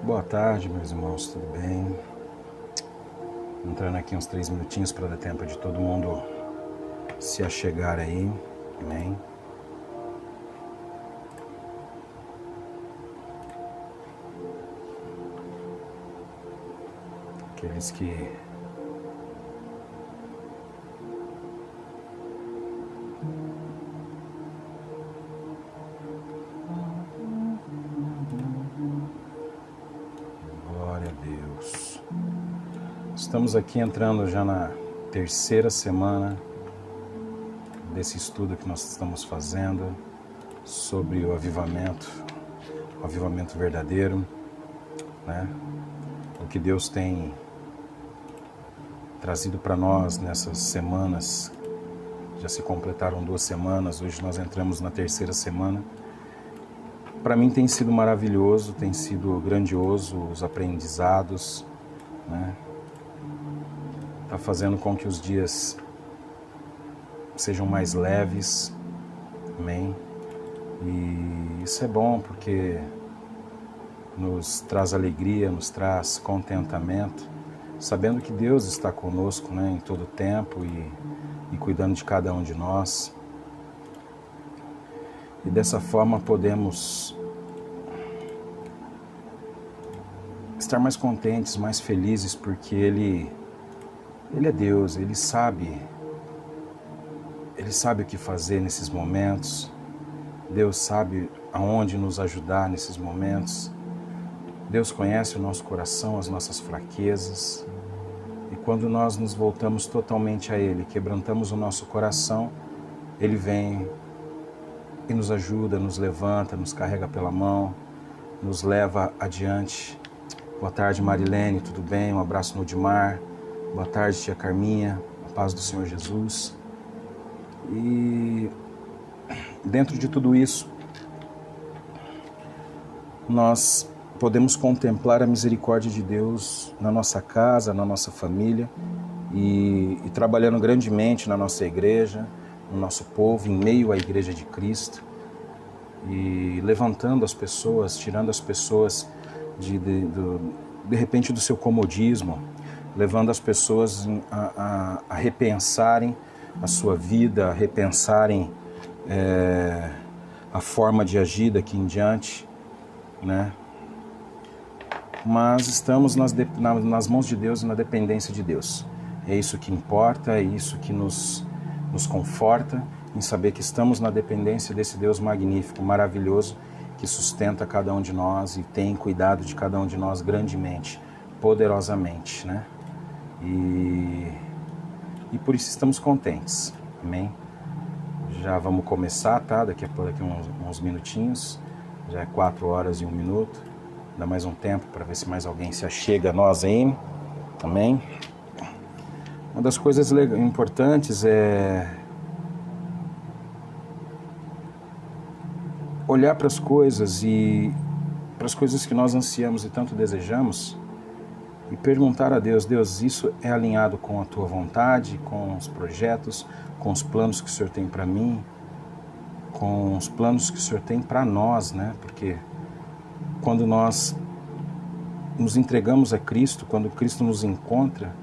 Boa tarde, meus irmãos, tudo bem? Entrando aqui uns 3 minutinhos para dar tempo de todo mundo se achegar aí, amém? Aqueles que glória a Deus. Estamos aqui entrando já na terceira semana desse estudo que nós estamos fazendo sobre o avivamento verdadeiro, né? O que Deus tem trazido para nós nessas semanas. Já se completaram 2 semanas, hoje nós entramos na terceira semana. Para mim tem sido maravilhoso, tem sido grandioso os aprendizados, né? Está fazendo com que os dias sejam mais leves, amém? E isso é bom porque nos traz alegria, nos traz contentamento, sabendo que Deus está conosco, né, em todo tempo e cuidando de cada um de nós. E dessa forma podemos estar mais contentes, mais felizes, porque Ele é Deus, Ele sabe o que fazer nesses momentos. Deus sabe aonde nos ajudar nesses momentos. Deus conhece o nosso coração, as nossas fraquezas. E quando nós nos voltamos totalmente a Ele, quebrantamos o nosso coração, Ele vem e nos ajuda, nos levanta, nos carrega pela mão, nos leva adiante. Boa tarde, Marilene, tudo bem? Um abraço no Odimar. Boa tarde, tia Carminha. A paz do Senhor Jesus. E dentro de tudo isso, nós podemos contemplar a misericórdia de Deus na nossa casa, na nossa família e trabalhando grandemente na nossa igreja, no nosso povo, em meio à igreja de Cristo e levantando as pessoas, tirando as pessoas de repente do seu comodismo, levando as pessoas a repensarem a sua vida, a repensarem a forma de agir daqui em diante, né? Mas estamos nas mãos de Deus e na dependência de Deus. É isso que importa, é isso que nos conforta em saber que estamos na dependência desse Deus magnífico, maravilhoso, que sustenta cada um de nós e tem cuidado de cada um de nós grandemente, poderosamente, né? E por isso estamos contentes, amém? Já vamos começar, tá? Daqui uns minutinhos, já é 4 horas e 1 minuto. Dá mais um tempo para ver se mais alguém se achega a nós aí, amém? Uma das coisas importantes é olhar para as coisas e para as coisas que nós ansiamos e tanto desejamos e perguntar a Deus: Deus, isso é alinhado com a Tua vontade, com os projetos, com os planos que o Senhor tem para mim, com os planos que o Senhor tem para nós, né? Porque quando nós nos entregamos a Cristo, quando Cristo nos encontra,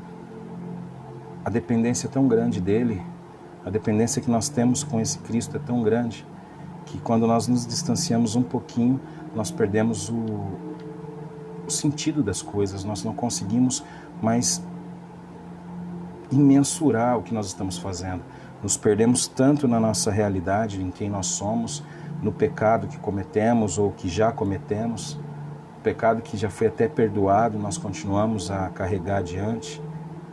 a dependência é tão grande dele, a dependência que nós temos com esse Cristo é tão grande, que quando nós nos distanciamos um pouquinho, nós perdemos o sentido das coisas, nós não conseguimos mais imensurar o que nós estamos fazendo. Nos perdemos tanto na nossa realidade, em quem nós somos, no pecado que cometemos ou que já cometemos, pecado que já foi até perdoado, nós continuamos a carregar adiante,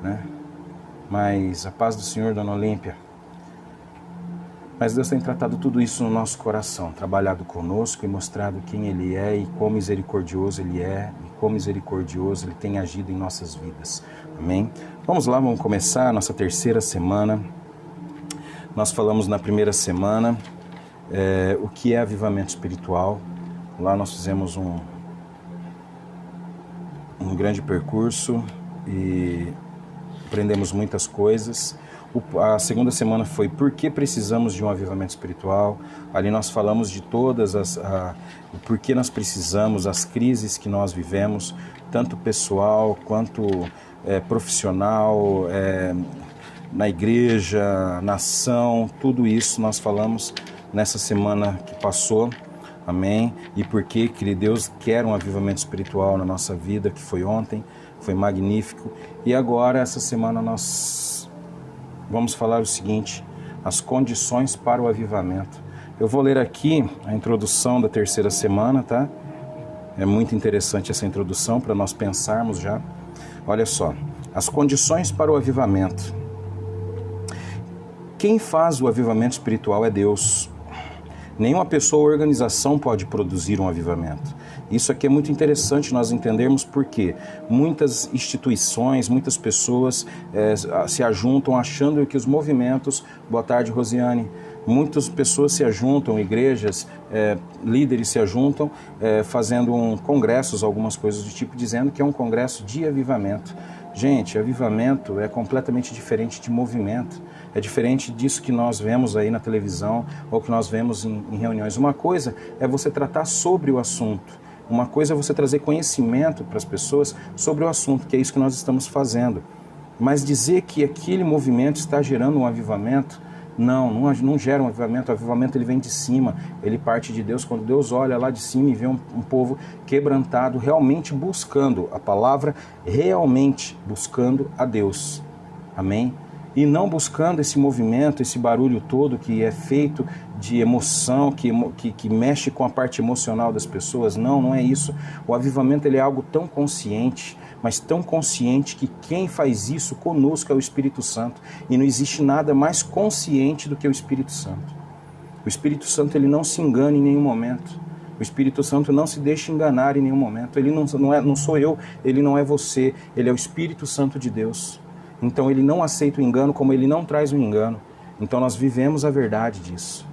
né? Mas a paz do Senhor, Dona Olímpia. Mas Deus tem tratado tudo isso no nosso coração, trabalhado conosco e mostrado quem Ele é e quão misericordioso Ele é e quão misericordioso Ele tem agido em nossas vidas. Amém? Vamos lá, vamos começar a nossa terceira semana. Nós falamos na primeira semana o que é avivamento espiritual. Lá nós fizemos um grande percurso e aprendemos muitas coisas. A segunda semana foi por que precisamos de um avivamento espiritual. Ali nós falamos de todas o porquê nós precisamos, as crises que nós vivemos, tanto pessoal quanto profissional, na igreja, na ação, tudo isso nós falamos nessa semana que passou. Amém? E por que Deus quer um avivamento espiritual na nossa vida, que foi ontem, foi magnífico. E agora, essa semana, nós vamos falar o seguinte: as condições para o avivamento. Eu vou ler aqui a introdução da terceira semana, tá? É muito interessante essa introdução para nós pensarmos já. Olha só, as condições para o avivamento. Quem faz o avivamento espiritual é Deus. Nenhuma pessoa ou organização pode produzir um avivamento. Isso aqui é muito interessante nós entendermos porque muitas instituições, muitas pessoas se ajuntam achando que os movimentos... Boa tarde, Rosiane. Muitas pessoas se ajuntam, igrejas, líderes se ajuntam, fazendo congressos, algumas coisas do tipo, dizendo que é um congresso de avivamento. Gente, avivamento é completamente diferente de movimento. É diferente disso que nós vemos aí na televisão ou que nós vemos em reuniões. Uma coisa é você tratar sobre o assunto. Uma coisa é você trazer conhecimento para as pessoas sobre o assunto, que é isso que nós estamos fazendo. Mas dizer que aquele movimento está gerando um avivamento, não gera um avivamento. O avivamento ele vem de cima, ele parte de Deus. Quando Deus olha lá de cima e vê um povo quebrantado, realmente buscando a palavra, realmente buscando a Deus. Amém? E não buscando esse movimento, esse barulho todo que é feito de emoção, que mexe com a parte emocional das pessoas. Não é isso. O avivamento ele é algo tão consciente, mas tão consciente que quem faz isso conosco é o Espírito Santo. E não existe nada mais consciente do que o Espírito Santo. O Espírito Santo ele não se engana em nenhum momento. O Espírito Santo não se deixa enganar em nenhum momento. Ele não sou eu, ele não é você, ele é o Espírito Santo de Deus. Então ele não aceita o engano, como ele não traz o engano. Então nós vivemos a verdade disso.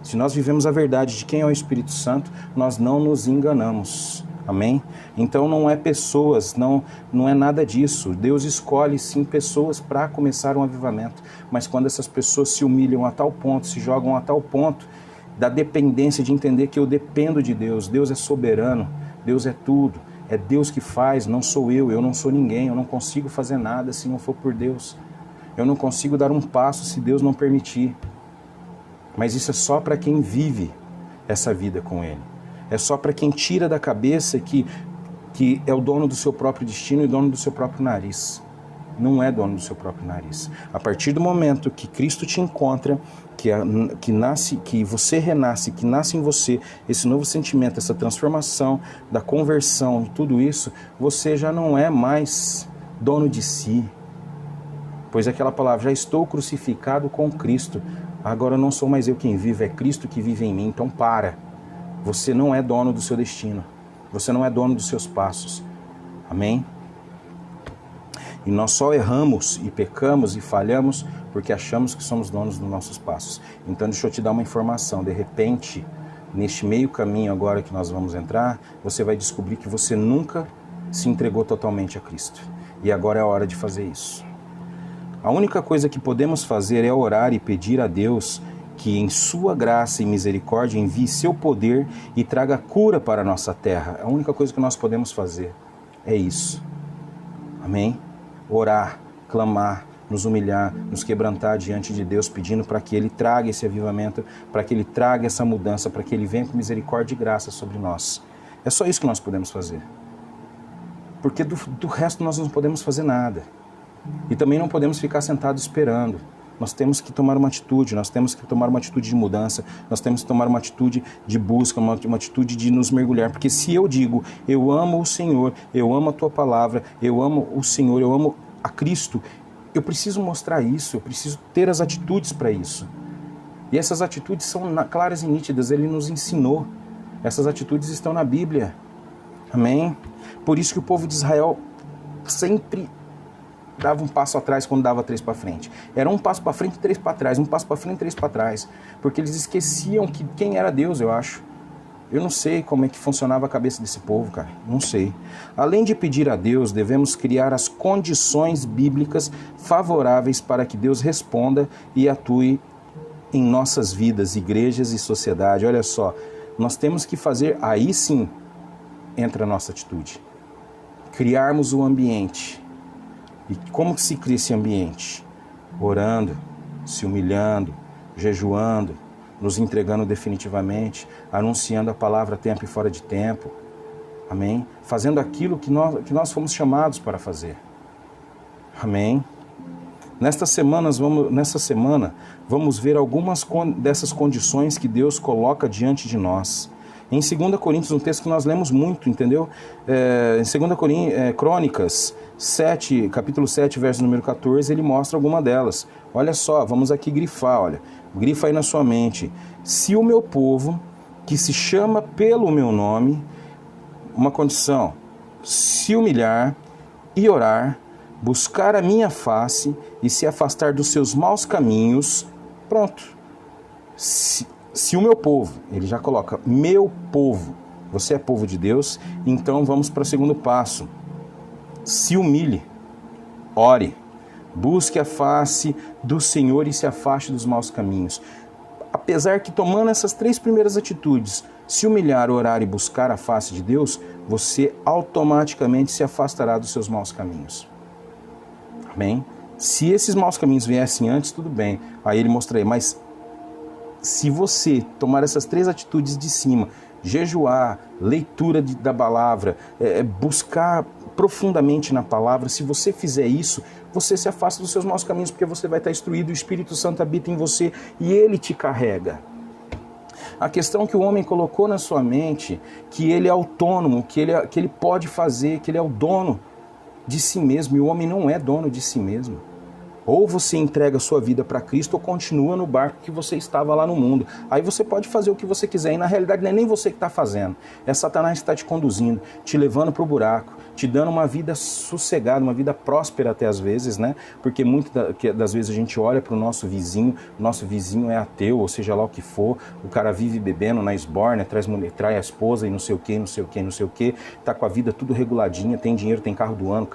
Se nós vivemos a verdade de quem é o Espírito Santo, nós não nos enganamos. Amém? Então não é pessoas, não é nada disso. Deus escolhe sim pessoas para começar um avivamento. Mas quando essas pessoas se humilham a tal ponto, se jogam a tal ponto da dependência de entender que eu dependo de Deus. Deus é soberano, Deus é tudo. É Deus que faz, não sou eu não sou ninguém, eu não consigo fazer nada se não for por Deus. Eu não consigo dar um passo se Deus não permitir. Mas isso é só para quem vive essa vida com Ele. É só para quem tira da cabeça que é o dono do seu próprio destino e dono do seu próprio nariz. Não é dono do seu próprio nariz. A partir do momento que Cristo te encontra, que você renasce, que nasce em você esse novo sentimento, essa transformação da conversão, tudo isso, você já não é mais dono de si. Pois aquela palavra, já estou crucificado com Cristo, agora não sou mais eu quem vive, é Cristo que vive em mim. Então para, você não é dono do seu destino, você não é dono dos seus passos. Amém? E nós só erramos e pecamos e falhamos porque achamos que somos donos dos nossos passos. Então deixa eu te dar uma informação. De repente, neste meio caminho agora que nós vamos entrar, você vai descobrir que você nunca se entregou totalmente a Cristo. E agora é a hora de fazer isso. A única coisa que podemos fazer é orar e pedir a Deus que em sua graça e misericórdia envie seu poder e traga cura para a nossa terra. A única coisa que nós podemos fazer é isso. Amém? Orar, clamar, nos humilhar, nos quebrantar diante de Deus, pedindo para que Ele traga esse avivamento, para que Ele traga essa mudança, para que Ele venha com misericórdia e graça sobre nós. É só isso que nós podemos fazer. Porque do resto nós não podemos fazer nada. E também não podemos ficar sentados esperando. Nós temos que tomar uma atitude, nós temos que tomar uma atitude de mudança, nós temos que tomar uma atitude de busca, uma atitude de nos mergulhar. Porque se eu digo, eu amo o Senhor, eu amo a Tua palavra, eu amo o Senhor, eu amo a Cristo, eu preciso mostrar isso, eu preciso ter as atitudes para isso. E essas atitudes são claras e nítidas, Ele nos ensinou. Essas atitudes estão na Bíblia. Amém? Por isso que o povo de Israel sempre dava um passo atrás quando dava 3 para frente. Era um passo para frente e 3 para trás, um passo para frente e 3 para trás. Porque eles esqueciam quem era Deus, eu acho. Eu não sei como é que funcionava a cabeça desse povo, cara. Não sei. Além de pedir a Deus, devemos criar as condições bíblicas favoráveis para que Deus responda e atue em nossas vidas, igrejas e sociedade. Olha só, nós temos que fazer, aí sim entra a nossa atitude. Criarmos o ambiente. E como que se cria esse ambiente? Orando, se humilhando, jejuando, nos entregando definitivamente, anunciando a palavra a tempo e fora de tempo. Amém? Fazendo aquilo que nós fomos chamados para fazer. Amém? Nessa semana, vamos ver algumas dessas condições que Deus coloca diante de nós. Em 2 Coríntios, um texto que nós lemos muito, entendeu? Em 2 Crônicas 7, capítulo 7, verso número 14, ele mostra alguma delas. Olha só, vamos aqui grifar, olha. Grifa aí na sua mente. Se o meu povo, que se chama pelo meu nome, uma condição, se humilhar e orar, buscar a minha face e se afastar dos seus maus caminhos, pronto. Se o meu povo, ele já coloca, meu povo, você é povo de Deus, então vamos para o segundo passo. Se humilhe, ore, busque a face do Senhor e se afaste dos maus caminhos. Apesar que tomando essas 3 primeiras atitudes, se humilhar, orar e buscar a face de Deus, você automaticamente se afastará dos seus maus caminhos. Amém? Se esses maus caminhos viessem antes, tudo bem. Aí ele mostra aí, mas se você tomar essas 3 atitudes de cima, jejuar, leitura da palavra, buscar profundamente na palavra, se você fizer isso, você se afasta dos seus maus caminhos, porque você vai estar instruído, o Espírito Santo habita em você e ele te carrega. A questão que o homem colocou na sua mente, que ele é autônomo, que ele pode fazer, que ele é o dono de si mesmo, e o homem não é dono de si mesmo. Ou você entrega a sua vida para Cristo ou continua no barco que você estava lá no mundo. Aí você pode fazer o que você quiser e na realidade não é nem você que está fazendo. É Satanás que está te conduzindo, te levando para o buraco, te dando uma vida sossegada, uma vida próspera até às vezes, né? Porque muitas das vezes a gente olha para o nosso vizinho é ateu, ou seja lá o que for, o cara vive bebendo na esbórnia, trai a esposa e não sei o que, tá com a vida tudo reguladinha, tem dinheiro, tem carro do ano,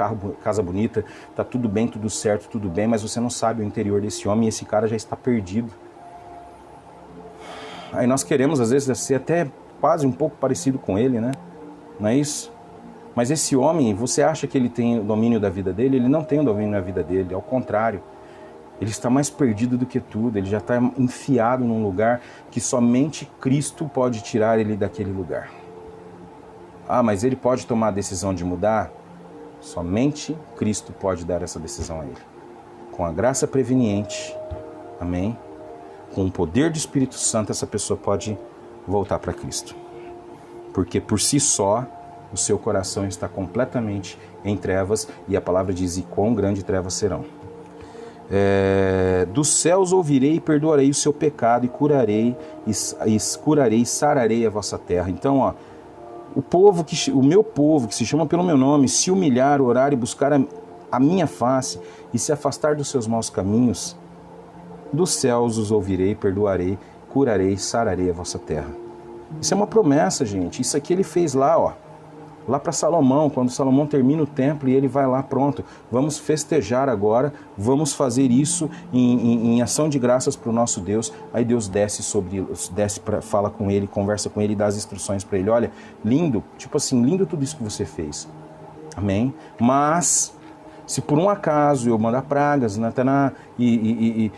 casa bonita, tá tudo bem, tudo certo, tudo bem, mas você não sabe o interior desse homem e esse cara já está perdido. Aí nós queremos às vezes ser até quase um pouco parecido com ele, né? Não é isso? Mas esse homem, você acha que ele tem o domínio da vida dele? Ele não tem o domínio da vida dele, ao contrário. Ele está mais perdido do que tudo, ele já está enfiado num lugar que somente Cristo pode tirar ele daquele lugar. Ah, mas ele pode tomar a decisão de mudar? Somente Cristo pode dar essa decisão a ele. Com a graça preveniente, amém? Com o poder do Espírito Santo, essa pessoa pode voltar para Cristo. Porque por si só, o seu coração está completamente em trevas, e a palavra diz, e quão grande trevas serão. Dos céus ouvirei e perdoarei o seu pecado, e curarei e sararei a vossa terra. Então, ó, o meu povo, que se chama pelo meu nome, se humilhar, orar e buscar a minha face, e se afastar dos seus maus caminhos, dos céus os ouvirei, perdoarei, curarei, sararei a vossa terra. Isso é uma promessa, gente. Isso aqui ele fez lá, ó. Lá para Salomão, quando Salomão termina o templo e ele vai lá, pronto, vamos festejar agora, vamos fazer isso em ação de graças para o nosso Deus. Aí Deus fala com ele, conversa com ele, dá as instruções para ele. Olha, lindo, tipo assim, lindo tudo isso que você fez. Amém? Mas se por um acaso eu mandar pragas e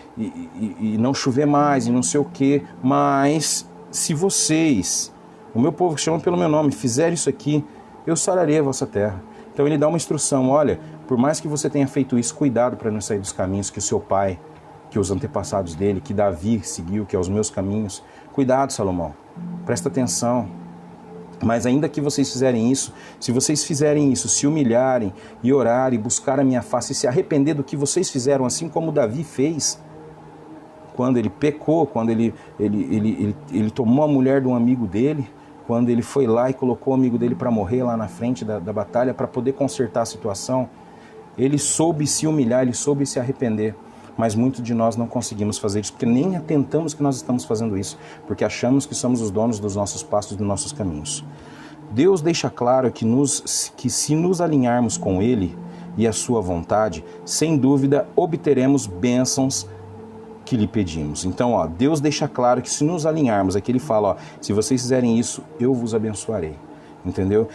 não chover mais e não sei o que, mas se vocês, o meu povo que chama pelo meu nome, fizerem isso aqui, eu sararei a vossa terra. Então ele dá uma instrução, olha, por mais que você tenha feito isso, cuidado para não sair dos caminhos que o seu pai, que os antepassados dele, que Davi seguiu, que é os meus caminhos. Cuidado, Salomão, presta atenção. Mas ainda que vocês fizerem isso, se vocês fizerem isso, se humilharem e orarem, buscar a minha face e se arrepender do que vocês fizeram, assim como Davi fez, quando ele pecou, quando ele tomou a mulher de um amigo dele, quando ele foi lá e colocou o amigo dele para morrer lá na frente da batalha, para poder consertar a situação, ele soube se humilhar, ele soube se arrepender. Mas muitos de nós não conseguimos fazer isso, porque nem atentamos que nós estamos fazendo isso, porque achamos que somos os donos dos nossos passos, dos nossos caminhos. Deus deixa claro que se nos alinharmos com Ele e a sua vontade, sem dúvida obteremos bênçãos que lhe pedimos. Então, Deus deixa claro que se nos alinharmos, aqui Ele fala, se vocês fizerem isso, eu vos abençoarei. Entendeu?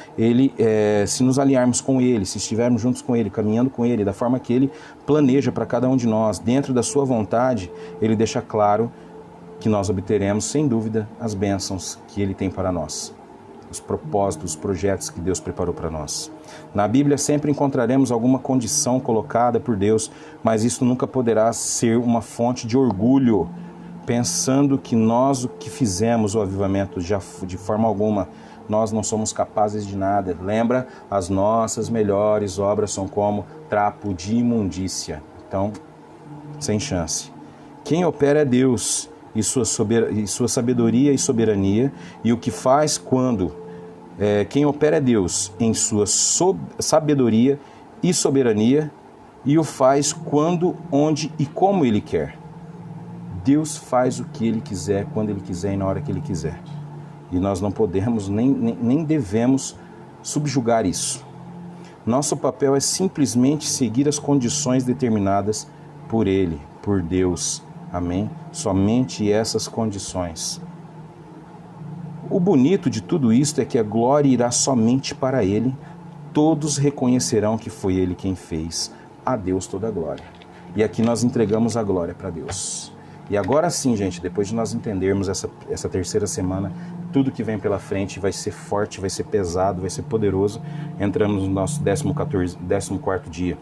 Se nos alinharmos com Ele, se estivermos juntos com Ele, caminhando com Ele, da forma que Ele planeja para cada um de nós, dentro da sua vontade, Ele deixa claro que nós obteremos, sem dúvida, as bênçãos que Ele tem para nós. Os propósitos, os projetos que Deus preparou para nós. Na Bíblia sempre encontraremos alguma condição colocada por Deus, mas isso nunca poderá ser uma fonte de orgulho, pensando que nós o que fizemos o avivamento já de forma alguma, nós não somos capazes de nada. Lembra? As nossas melhores obras são como trapo de imundícia. Então, sem chance. Quem opera é Deus e sua sabedoria e soberania, e o que faz quem opera é Deus em sua sabedoria e soberania, e o faz quando, onde e como Ele quer. Deus faz o que Ele quiser, quando Ele quiser e na hora que Ele quiser. E nós não podemos nem devemos subjugar isso. Nosso papel é simplesmente seguir as condições determinadas por Ele, por Deus. Amém? Somente essas condições. O bonito de tudo isto é que a glória irá somente para Ele. Todos reconhecerão que foi Ele quem fez. A Deus toda a glória. E aqui nós entregamos a glória para Deus. E agora sim, gente, depois de nós entendermos essa terceira semana, tudo que vem pela frente vai ser forte, vai ser pesado, vai ser poderoso. Entramos no nosso 14º dia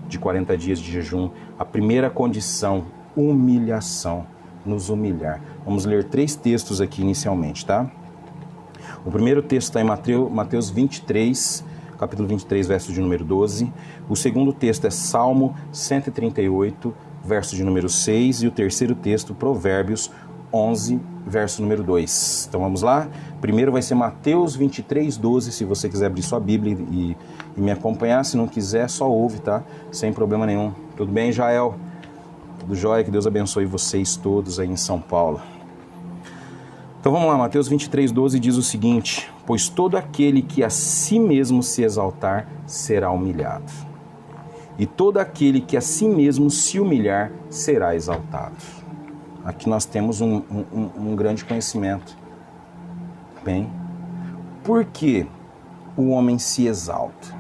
de 40 dias de jejum. A primeira condição, humilhação, nos humilhar. Vamos ler 3 textos aqui inicialmente, tá? O primeiro texto está em Mateus 23, capítulo 23, verso de número 12. O segundo texto é Salmo 138, verso de número 6. E o terceiro texto, Provérbios 11, verso número 2. Então vamos lá? Primeiro vai ser Mateus 23, 12, se você quiser abrir sua Bíblia e me acompanhar. Se não quiser, só ouve, tá? Sem problema nenhum. Tudo bem, Jael? Tudo jóia? Que Deus abençoe vocês todos aí em São Paulo. Então vamos lá, Mateus 23, 12 diz o seguinte: pois todo aquele que a si mesmo se exaltar será humilhado, e todo aquele que a si mesmo se humilhar será exaltado. Aqui nós temos um grande conhecimento. Bem, por que o homem se exalta?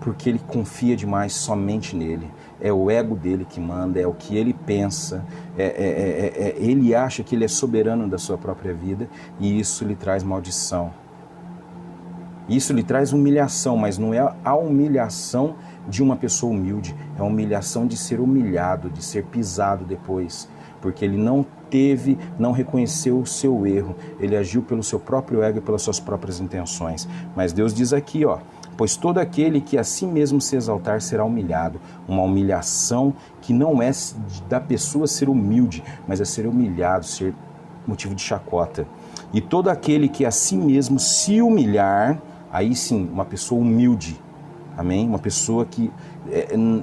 Porque ele confia demais somente nele. É o ego dele que manda, é o que ele pensa, ele acha que ele é soberano da sua própria vida, e isso lhe traz maldição. Isso lhe traz humilhação, mas não é a humilhação de uma pessoa humilde, é a humilhação de ser humilhado, de ser pisado depois, porque ele não reconheceu o seu erro, ele agiu pelo seu próprio ego e pelas suas próprias intenções. Mas Deus diz aqui, pois todo aquele que a si mesmo se exaltar será humilhado. Uma humilhação que não é da pessoa ser humilde, mas é ser humilhado, ser motivo de chacota. E todo aquele que a si mesmo se humilhar, aí sim, uma pessoa humilde, amém? Uma pessoa que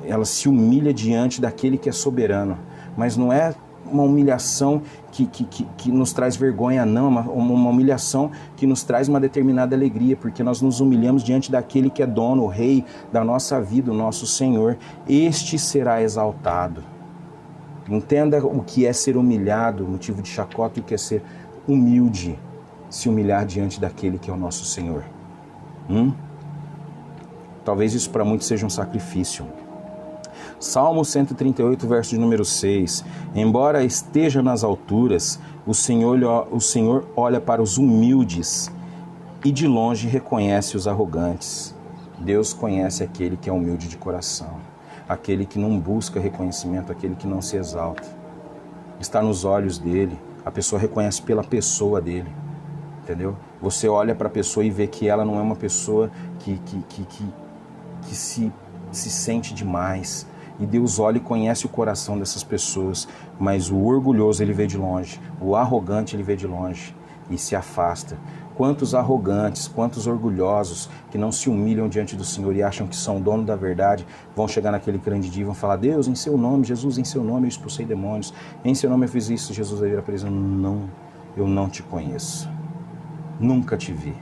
ela se humilha diante daquele que é soberano, mas não é uma humilhação que nos traz vergonha, não, uma humilhação que nos traz uma determinada alegria, porque nós nos humilhamos diante daquele que é dono, o rei da nossa vida, o nosso Senhor. Este será exaltado. Entenda o que é ser humilhado, motivo de chacota, e o que é ser humilde, se humilhar diante daquele que é o nosso Senhor. Talvez isso para muitos seja um sacrifício. Salmo 138, verso de número 6. Embora esteja nas alturas, o Senhor olha para os humildes e de longe reconhece os arrogantes. Deus conhece aquele que é humilde de coração, aquele que não busca reconhecimento, aquele que não se exalta. Está nos olhos dele, a pessoa reconhece pela pessoa dele, entendeu? Você olha para a pessoa e vê que ela não é uma pessoa que se sente demais. E Deus olha e conhece o coração dessas pessoas, mas o orgulhoso ele vê de longe, o arrogante ele vê de longe e se afasta. Quantos arrogantes, quantos orgulhosos que não se humilham diante do Senhor e acham que são dono da verdade, vão chegar naquele grande dia e vão falar: Deus, em seu nome, Jesus, em seu nome eu expulsei demônios, em seu nome eu fiz isso. Jesus vai virar para eles: não, eu não te conheço, nunca te vi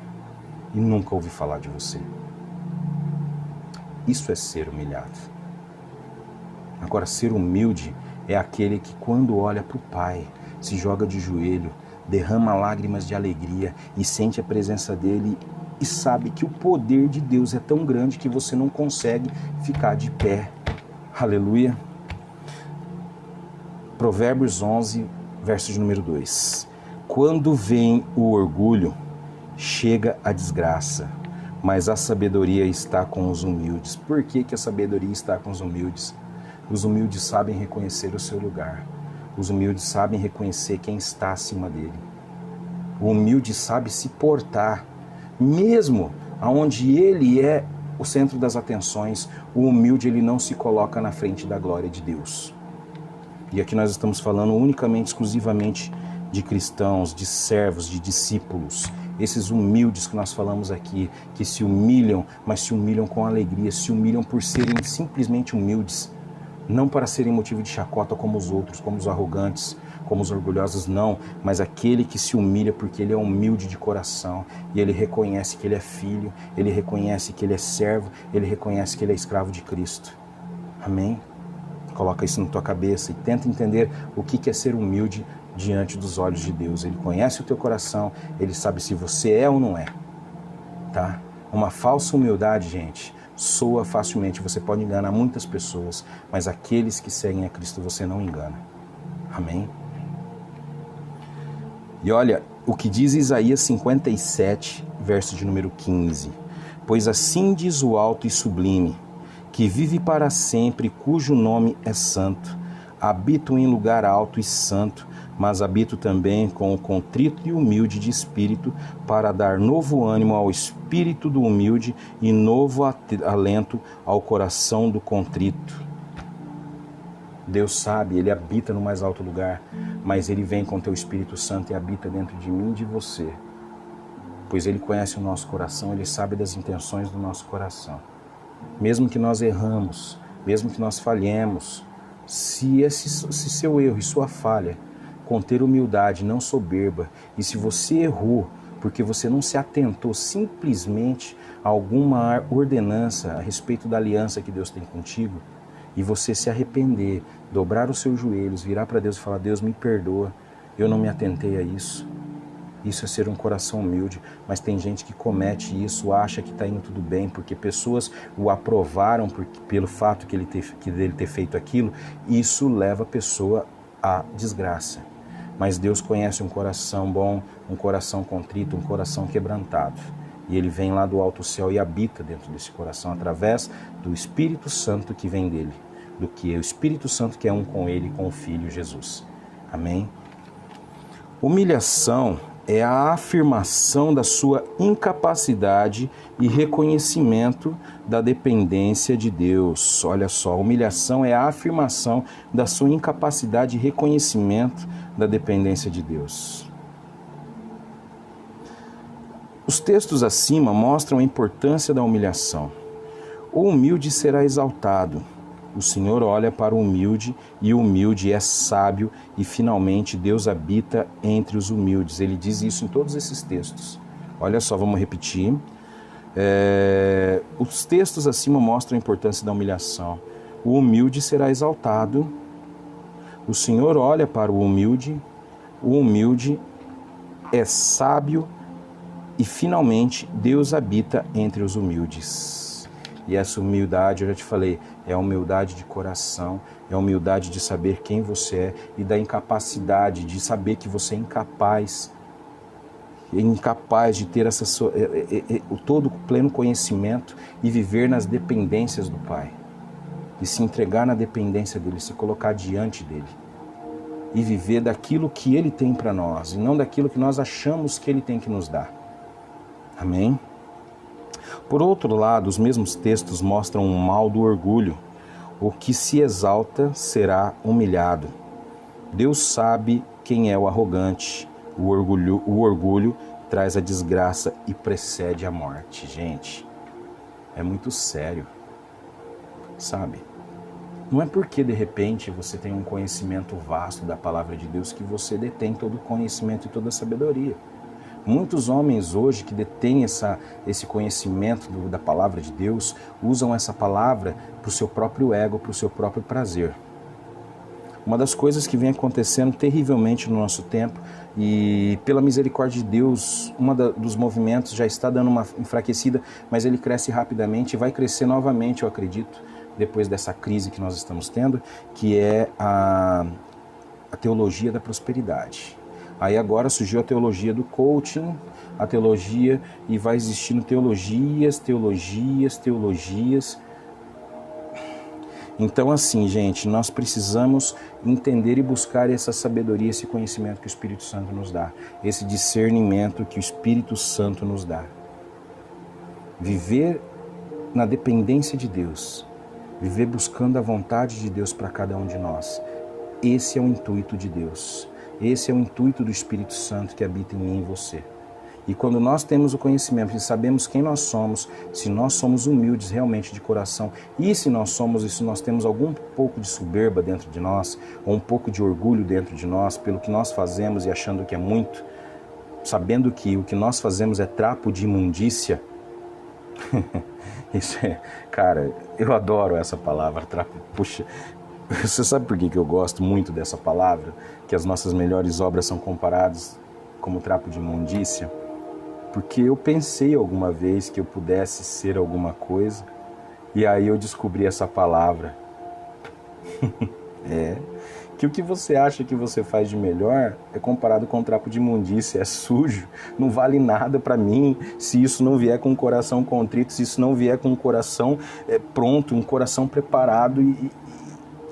e nunca ouvi falar de você. Isso é ser humilhado. Agora, ser humilde é aquele que, quando olha para o Pai, se joga de joelho, derrama lágrimas de alegria e sente a presença dele e sabe que o poder de Deus é tão grande que você não consegue ficar de pé. Aleluia. Provérbios 11, verso de número 2. Quando vem o orgulho, chega a desgraça, mas a sabedoria está com os humildes. Por que a sabedoria está com os humildes? Os humildes sabem reconhecer o seu lugar. Os humildes sabem reconhecer quem está acima dele. O humilde sabe se portar, mesmo onde ele é o centro das atenções. O humilde, ele não se coloca na frente da glória de Deus. E aqui nós estamos falando unicamente, exclusivamente de cristãos, de servos, de discípulos. Esses humildes que nós falamos aqui, que se humilham, mas se humilham com alegria, se humilham por serem simplesmente humildes. Não para serem motivo de chacota como os outros, como os arrogantes, como os orgulhosos, não. Mas aquele que se humilha porque ele é humilde de coração. E ele reconhece que ele é filho, ele reconhece que ele é servo, ele reconhece que ele é escravo de Cristo. Amém? Coloca isso na tua cabeça e tenta entender o que é ser humilde diante dos olhos de Deus. Ele conhece o teu coração, ele sabe se você é ou não é. Tá? Uma falsa humildade, gente, soa facilmente, você pode enganar muitas pessoas, mas aqueles que seguem a Cristo você não engana. Amém? E olha, o que diz Isaías 57, verso de número 15. Pois assim diz o alto e sublime, que vive para sempre, cujo nome é santo. Habito em lugar alto e santo, mas habito também com o contrito e humilde de espírito, para dar novo ânimo ao espírito do humilde e novo alento ao coração do contrito. Deus sabe, Ele habita no mais alto lugar, mas Ele vem com teu Espírito Santo e habita dentro de mim e de você. Pois Ele conhece o nosso coração, Ele sabe das intenções do nosso coração. Mesmo que nós erramos, mesmo que nós falhemos, se seu erro e sua falha conter humildade, não soberba, e se você errou porque você não se atentou simplesmente a alguma ordenança a respeito da aliança que Deus tem contigo, e você se arrepender, dobrar os seus joelhos, virar para Deus e falar: Deus, me perdoa, eu não me atentei a isso. Isso é ser um coração humilde, mas tem gente que comete isso, acha que está indo tudo bem, porque pessoas o aprovaram pelo fato dele ter feito aquilo, e isso leva a pessoa à desgraça. Mas Deus conhece um coração bom, um coração contrito, um coração quebrantado. E Ele vem lá do alto céu e habita dentro desse coração, através do Espírito Santo que vem dele, do que é o Espírito Santo que é um com Ele, com o Filho Jesus. Amém? Humilhação é a afirmação da sua incapacidade e reconhecimento da dependência de Deus. Olha só, humilhação é a afirmação da sua incapacidade e reconhecimento da dependência de Deus. Os textos acima mostram a importância da humilhação. O humilde será exaltado. O Senhor olha para o humilde e o humilde é sábio e finalmente Deus habita entre os humildes. Ele diz isso em todos esses textos. Olha só, vamos repetir. Os textos acima mostram a importância da humilhação. O humilde será exaltado. O Senhor olha para o humilde é sábio e finalmente Deus habita entre os humildes. E essa humildade, eu já te falei, é a humildade de coração, é a humildade de saber quem você é e da incapacidade de saber que você é incapaz de ter todo o pleno conhecimento e viver nas dependências do Pai. E se entregar na dependência dEle, se colocar diante dEle. E viver daquilo que Ele tem para nós e não daquilo que nós achamos que Ele tem que nos dar. Amém? Por outro lado, os mesmos textos mostram o mal do orgulho. O que se exalta será humilhado. Deus sabe quem é o arrogante, o orgulho traz a desgraça e precede a morte. Gente, é muito sério, sabe? Não é porque de repente você tem um conhecimento vasto da palavra de Deus que você detém todo o conhecimento e toda a sabedoria. Muitos homens hoje que detêm esse conhecimento da palavra de Deus usam essa palavra para o seu próprio ego, para o seu próprio prazer. Uma das coisas que vem acontecendo terrivelmente no nosso tempo, e pela misericórdia de Deus, dos movimentos já está dando uma enfraquecida, mas ele cresce rapidamente e vai crescer novamente, eu acredito, depois dessa crise que nós estamos tendo, que é a teologia da prosperidade. Aí agora surgiu a teologia do coaching, a teologia, e vai existindo teologias. Então assim, gente, nós precisamos entender e buscar essa sabedoria, esse conhecimento que o Espírito Santo nos dá, esse discernimento que o Espírito Santo nos dá. Viver na dependência de Deus, viver buscando a vontade de Deus para cada um de nós. Esse é o intuito de Deus. Esse é o intuito do Espírito Santo que habita em mim e em você. E quando nós temos o conhecimento e sabemos quem nós somos, se nós somos humildes realmente de coração, e se nós temos algum pouco de soberba dentro de nós, ou um pouco de orgulho dentro de nós, pelo que nós fazemos e achando que é muito, sabendo que o que nós fazemos é trapo de imundícia, isso é, cara, eu adoro essa palavra, trapo, puxa. Você sabe por que eu gosto muito dessa palavra? Que as nossas melhores obras são comparadas como trapo de imundícia? Porque eu pensei alguma vez que eu pudesse ser alguma coisa, e aí eu descobri essa palavra. Que o que você acha que você faz de melhor é comparado com um trapo de imundícia, é sujo, não vale nada para mim se isso não vier com um coração contrito, se isso não vier com um coração pronto, um coração preparado e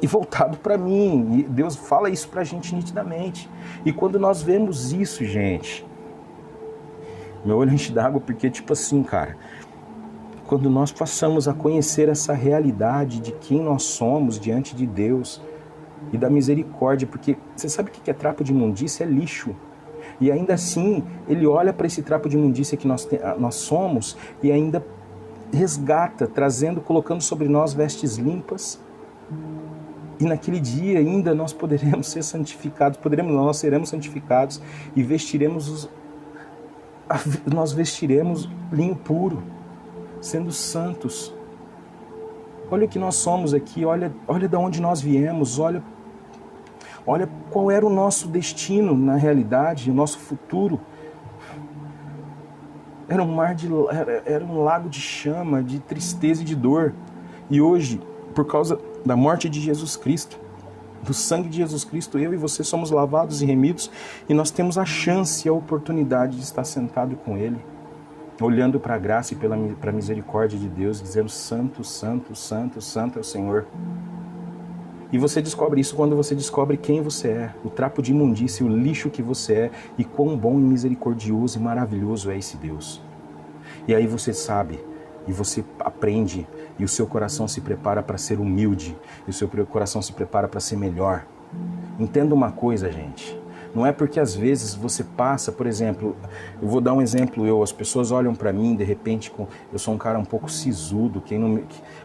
voltado para mim. E Deus fala isso para a gente nitidamente. E quando nós vemos isso, gente, meu olho enche d'água, porque tipo assim, cara, quando nós passamos a conhecer essa realidade de quem nós somos diante de Deus e da misericórdia, porque você sabe o que é trapo de imundícia? É lixo. E ainda assim, ele olha para esse trapo de imundícia que nós somos e ainda resgata, colocando sobre nós vestes limpas. E naquele dia ainda nós poderemos ser santificados, nós seremos santificados e nós vestiremos linho puro, sendo santos. Olha o que nós somos aqui, olha de onde nós viemos, olha qual era o nosso destino na realidade, o nosso futuro. Era um lago de chama, de tristeza e de dor. E hoje, por causa da morte de Jesus Cristo, do sangue de Jesus Cristo, eu e você somos lavados e remidos, e nós temos a chance e a oportunidade de estar sentado com Ele, olhando para a graça e para a misericórdia de Deus, dizendo: santo, santo, santo, santo é o Senhor. E você descobre isso quando você descobre quem você é, o trapo de imundícia, o lixo que você é, e quão bom e misericordioso e maravilhoso é esse Deus. E aí você sabe, e você aprende, e o seu coração se prepara para ser humilde, e o seu coração se prepara para ser melhor. Entenda uma coisa, gente. Não é porque às vezes você passa, por exemplo, eu vou dar um exemplo, as pessoas olham para mim, de repente, eu sou um cara um pouco sisudo,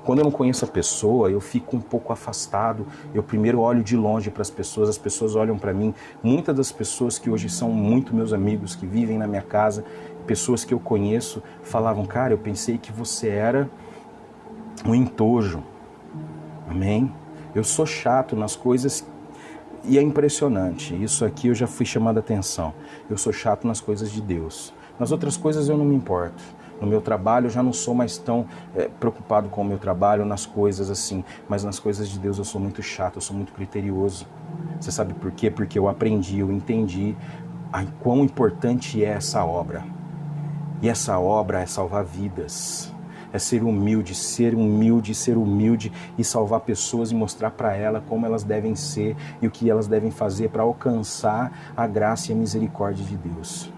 quando eu não conheço a pessoa, eu fico um pouco afastado, eu primeiro olho de longe para as pessoas olham para mim. Muitas das pessoas que hoje são muito meus amigos, que vivem na minha casa, pessoas que eu conheço, falavam: cara, eu pensei que você era um entojo. Amém? Eu sou chato nas coisas. E é impressionante, isso aqui eu já fui chamado a atenção. Eu sou chato nas coisas de Deus. Nas outras coisas eu não me importo. No meu trabalho eu já não sou mais tão preocupado com o meu trabalho, nas coisas assim. Mas nas coisas de Deus eu sou muito chato, eu sou muito criterioso. Você sabe por quê? Porque eu aprendi, eu entendi quão importante é essa obra. E essa obra é salvar vidas. É ser humilde e salvar pessoas e mostrar para elas como elas devem ser e o que elas devem fazer para alcançar a graça e a misericórdia de Deus.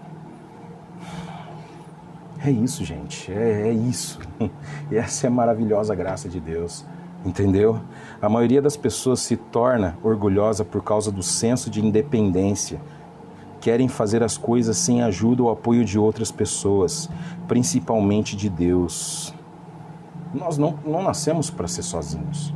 É isso, gente, é isso. E essa é a maravilhosa graça de Deus, entendeu? A maioria das pessoas se torna orgulhosa por causa do senso de independência. querem fazer as coisas sem ajuda ou apoio de outras pessoas, principalmente de Deus. Nós não nascemos para ser sozinhos.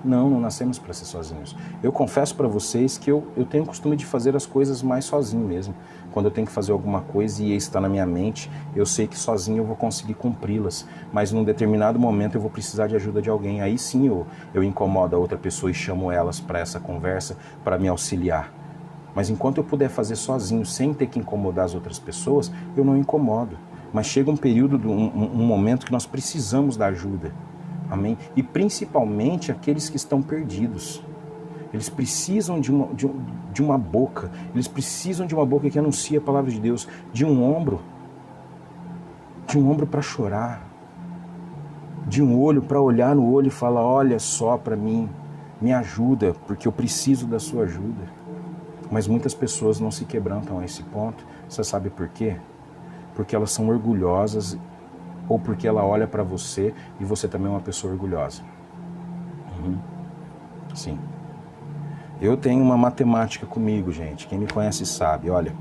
Não nascemos para ser sozinhos. Eu confesso para vocês que eu tenho o costume de fazer as coisas mais sozinho mesmo. Quando eu tenho que fazer alguma coisa e está na minha mente, eu sei que sozinho eu vou conseguir cumpri-las. Mas num determinado momento eu vou precisar de ajuda de alguém. Aí sim eu incomodo a outra pessoa e chamo elas para essa conversa, para me auxiliar. Mas enquanto eu puder fazer sozinho, sem ter que incomodar as outras pessoas, eu não incomodo. Mas chega um período, um momento que nós precisamos da ajuda. Amém? E principalmente aqueles que estão perdidos. Eles precisam de uma boca. Eles precisam de uma boca que anuncie a palavra de Deus. De um ombro para chorar. De um olho para olhar no olho e falar: olha só para mim, me ajuda, porque eu preciso da sua ajuda. Mas muitas pessoas não se quebrantam a esse ponto. Você sabe por quê? Porque elas são orgulhosas, ou porque ela olha para você e você também é uma pessoa orgulhosa. Sim. Eu tenho uma matemática comigo, gente. Quem me conhece sabe. Olha,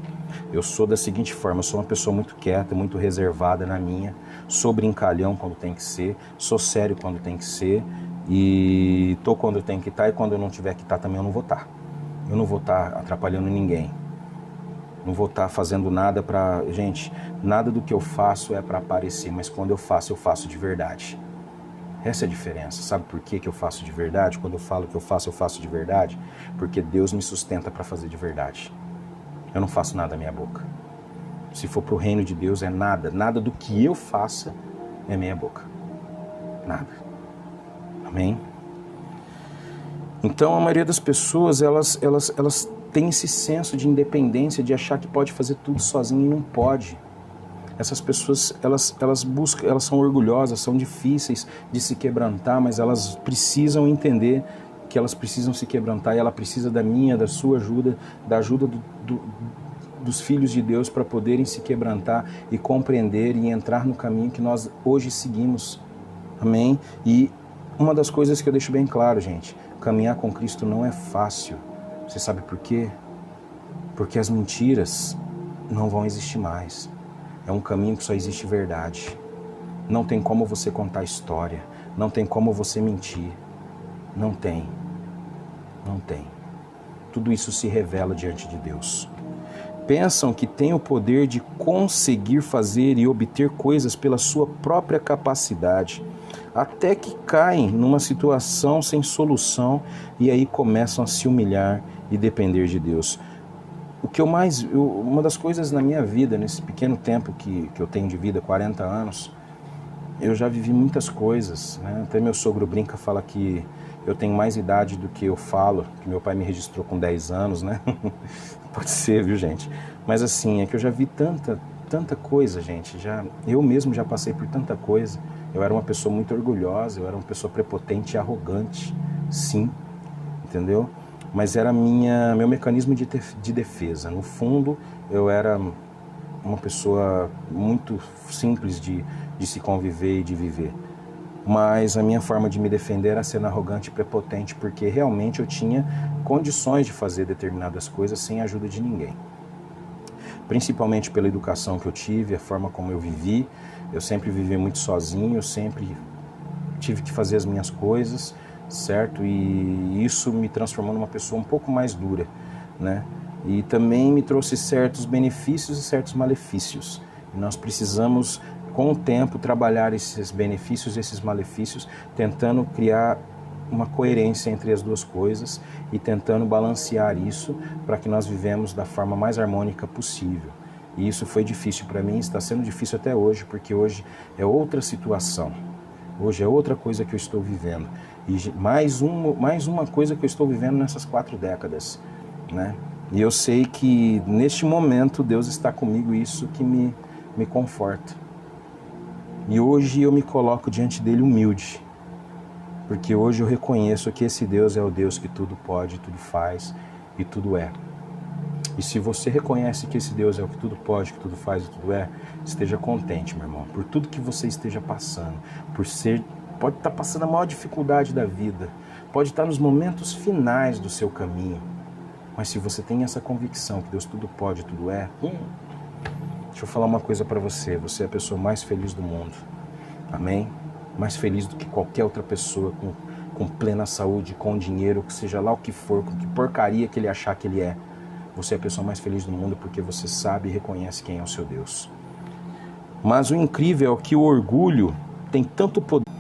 eu sou da seguinte forma: eu sou uma pessoa muito quieta, muito reservada na minha. Sou brincalhão quando tem que ser. Sou sério quando tem que ser. E tô quando tem que estar. E quando eu não tiver que estar também eu não vou estar. Eu não vou estar atrapalhando ninguém. Não vou estar fazendo nada para... Gente, nada do que eu faço é para aparecer, mas quando eu faço de verdade. Essa é a diferença. Sabe por que eu faço de verdade? Quando eu falo que eu faço de verdade? Porque Deus me sustenta para fazer de verdade. Eu não faço nada da minha boca. Se for para o reino de Deus, é nada. Nada do que eu faça é minha boca. Nada. Amém? Então, a maioria das pessoas, elas tem esse senso de independência, de achar que pode fazer tudo sozinho e não pode. Essas pessoas, elas buscam, elas são orgulhosas, são difíceis de se quebrantar, mas elas precisam entender que elas precisam se quebrantar e ela precisa da minha, da sua ajuda, da ajuda dos filhos de Deus para poderem se quebrantar e compreender e entrar no caminho que nós hoje seguimos. Amém? E uma das coisas que eu deixo bem claro, gente, caminhar com Cristo não é fácil. Você sabe por quê? Porque as mentiras não vão existir mais. É um caminho que só existe verdade. Não tem como você contar história. Não tem como você mentir. Não tem. Não tem. Tudo isso se revela diante de Deus. Pensam que têm o poder de conseguir fazer e obter coisas pela sua própria capacidade, até que caem numa situação sem solução e aí começam a se humilhar e depender de Deus. Uma das coisas na minha vida, nesse pequeno tempo que eu tenho de vida, 40 anos, eu já vivi muitas coisas, né? Até meu sogro brinca, fala que eu tenho mais idade do que eu falo, que meu pai me registrou com 10 anos, né? Pode ser, viu, gente? Mas assim, é que eu já vi tanta coisa, gente. Eu mesmo já passei por tanta coisa. Eu era uma pessoa muito orgulhosa, eu era uma pessoa prepotente e arrogante, sim, entendeu? Mas era meu mecanismo de defesa. No fundo, eu era uma pessoa muito simples de se conviver e de viver. Mas a minha forma de me defender era sendo arrogante e prepotente, porque realmente eu tinha condições de fazer determinadas coisas sem a ajuda de ninguém. Principalmente pela educação que eu tive, a forma como eu vivi. Eu sempre vivi muito sozinho, eu sempre tive que fazer as minhas coisas, certo? E isso me transformou numa pessoa um pouco mais dura, né? E também me trouxe certos benefícios e certos malefícios. E nós precisamos, com o tempo, trabalhar esses benefícios e esses malefícios, tentando criar uma coerência entre as duas coisas e tentando balancear isso para que nós vivemos da forma mais harmônica possível. E isso foi difícil para mim, está sendo difícil até hoje, porque hoje é outra situação. Hoje é outra coisa que eu estou vivendo. E mais uma coisa que eu estou vivendo nessas 4 décadas, né? E eu sei que neste momento Deus está comigo, isso que me conforta. E hoje eu me coloco diante dele humilde, porque hoje eu reconheço que esse Deus é o Deus que tudo pode, tudo faz e tudo é. E se você reconhece que esse Deus é o que tudo pode, que tudo faz e tudo é, esteja contente, meu irmão, por tudo que você esteja passando, pode estar passando a maior dificuldade da vida, pode estar nos momentos finais do seu caminho, Mas se você tem essa convicção que Deus tudo pode, tudo é, deixa eu falar uma coisa para você. Você é a pessoa mais feliz do mundo. Amém? Mais feliz do que qualquer outra pessoa, com plena saúde, com dinheiro, que seja lá o que for, com que porcaria que ele achar que ele é. Você é a pessoa mais feliz do mundo porque você sabe e reconhece quem é o seu Deus. Mas o incrível é que o orgulho tem tanto poder.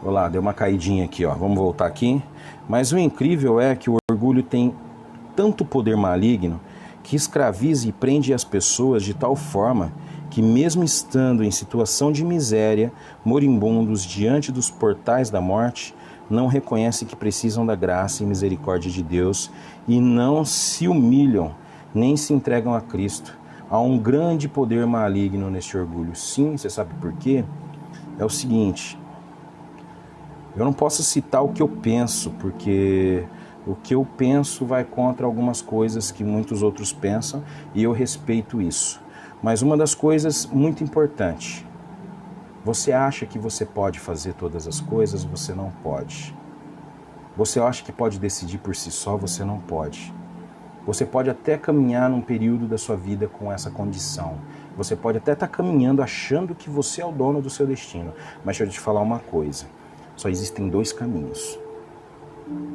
Olá, deu uma caidinha aqui, ó. Vamos voltar aqui. Mas o incrível é que o orgulho tem tanto poder maligno que escraviza e prende as pessoas de tal forma que, mesmo estando em situação de miséria, moribundos diante dos portais da morte, não reconhecem que precisam da graça e misericórdia de Deus e não se humilham, nem se entregam a Cristo. Há um grande poder maligno neste orgulho. Sim, você sabe por quê? É o seguinte, eu não posso citar o que eu penso, porque o que eu penso vai contra algumas coisas que muitos outros pensam e eu respeito isso. Mas uma das coisas muito importante, você acha que você pode fazer todas as coisas? Você não pode. Você acha que pode decidir por si só? Você não pode. Você pode até caminhar num período da sua vida com essa condição. Você pode até estar caminhando achando que você é o dono do seu destino. Mas deixa eu te falar uma coisa. Só existem dois caminhos.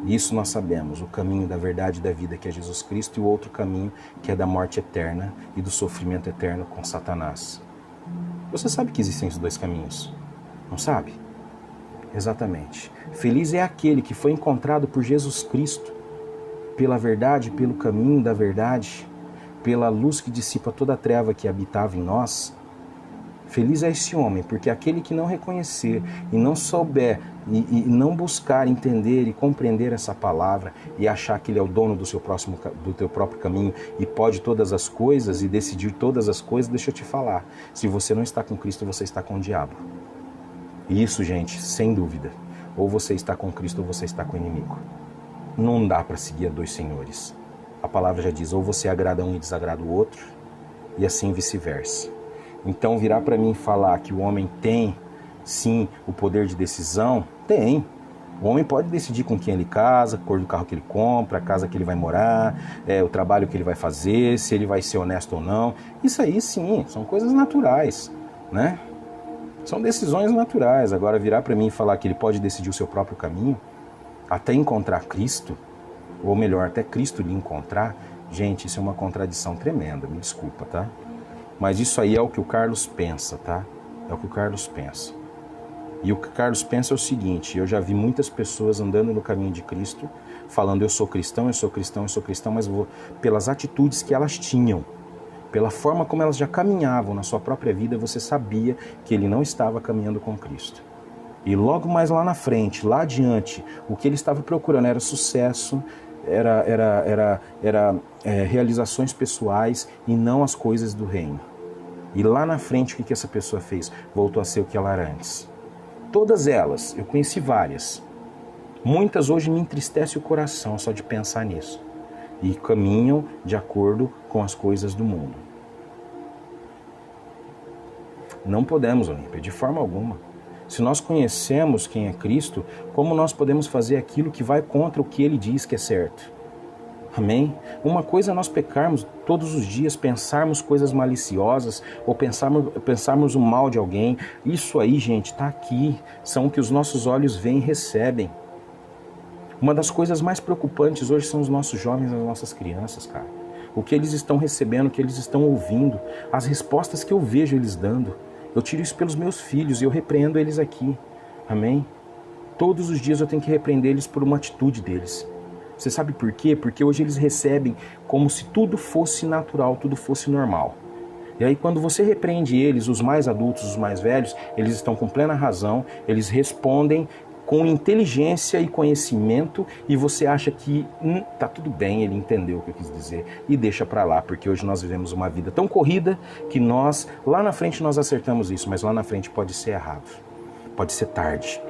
Isso nós sabemos. O caminho da verdade e da vida, que é Jesus Cristo, e o outro caminho, que é da morte eterna e do sofrimento eterno com Satanás. Você sabe que existem esses dois caminhos? Não sabe? Exatamente. Feliz é aquele que foi encontrado por Jesus Cristo, pela verdade, pelo caminho da verdade, pela luz que dissipa toda a treva que habitava em nós. Feliz é esse homem, porque aquele que não reconhecer e não souber e não buscar entender e compreender essa palavra e achar que ele é o dono do teu próprio caminho e pode todas as coisas e decidir todas as coisas, deixa eu te falar, se você não está com Cristo, você está com o diabo. E isso, gente, sem dúvida, ou você está com Cristo ou você está com o inimigo. Não dá para seguir a dois senhores. A palavra já diz, ou você agrada um e desagrada o outro, e assim vice-versa. Então virar para mim falar que o homem tem, sim, o poder de decisão, tem. O homem pode decidir com quem ele casa, a cor do carro que ele compra, a casa que ele vai morar, o trabalho que ele vai fazer, se ele vai ser honesto ou não. Isso aí sim, são coisas naturais, né? São decisões naturais. Agora virar para mim e falar que ele pode decidir o seu próprio caminho, até encontrar Cristo, ou melhor, até Cristo lhe encontrar, gente, isso é uma contradição tremenda, me desculpa, tá? Mas isso aí é o que o Carlos pensa, tá? É o que o Carlos pensa. E o que o Carlos pensa é o seguinte, eu já vi muitas pessoas andando no caminho de Cristo, falando eu sou cristão, eu sou cristão, eu sou cristão, mas pelas atitudes que elas tinham, pela forma como elas já caminhavam na sua própria vida, você sabia que ele não estava caminhando com Cristo. E logo mais lá na frente, lá adiante, o que ele estava procurando era sucesso, era realizações pessoais e não as coisas do reino. E lá na frente, o que essa pessoa fez? Voltou a ser o que ela era antes. Todas elas, eu conheci várias. Muitas hoje me entristecem o coração só de pensar nisso. E caminham de acordo com as coisas do mundo. Não podemos, Olímpia, de forma alguma. Se nós conhecemos quem é Cristo, como nós podemos fazer aquilo que vai contra o que Ele diz que é certo? Amém? Uma coisa é nós pecarmos todos os dias, pensarmos coisas maliciosas ou pensarmos o mal de alguém. Isso aí, gente, está aqui. São o que os nossos olhos veem e recebem. Uma das coisas mais preocupantes hoje são os nossos jovens e as nossas crianças, cara. O que eles estão recebendo, o que eles estão ouvindo, as respostas que eu vejo eles dando. Eu tiro isso pelos meus filhos e eu repreendo eles aqui. Amém? Todos os dias eu tenho que repreender eles por uma atitude deles. Você sabe por quê? Porque hoje eles recebem como se tudo fosse natural, tudo fosse normal. E aí quando você repreende eles, os mais adultos, os mais velhos, eles estão com plena razão, eles respondem com inteligência e conhecimento e você acha que tá tudo bem, ele entendeu o que eu quis dizer e deixa pra lá, porque hoje nós vivemos uma vida tão corrida que nós, lá na frente nós acertamos isso, mas lá na frente pode ser errado, pode ser tarde.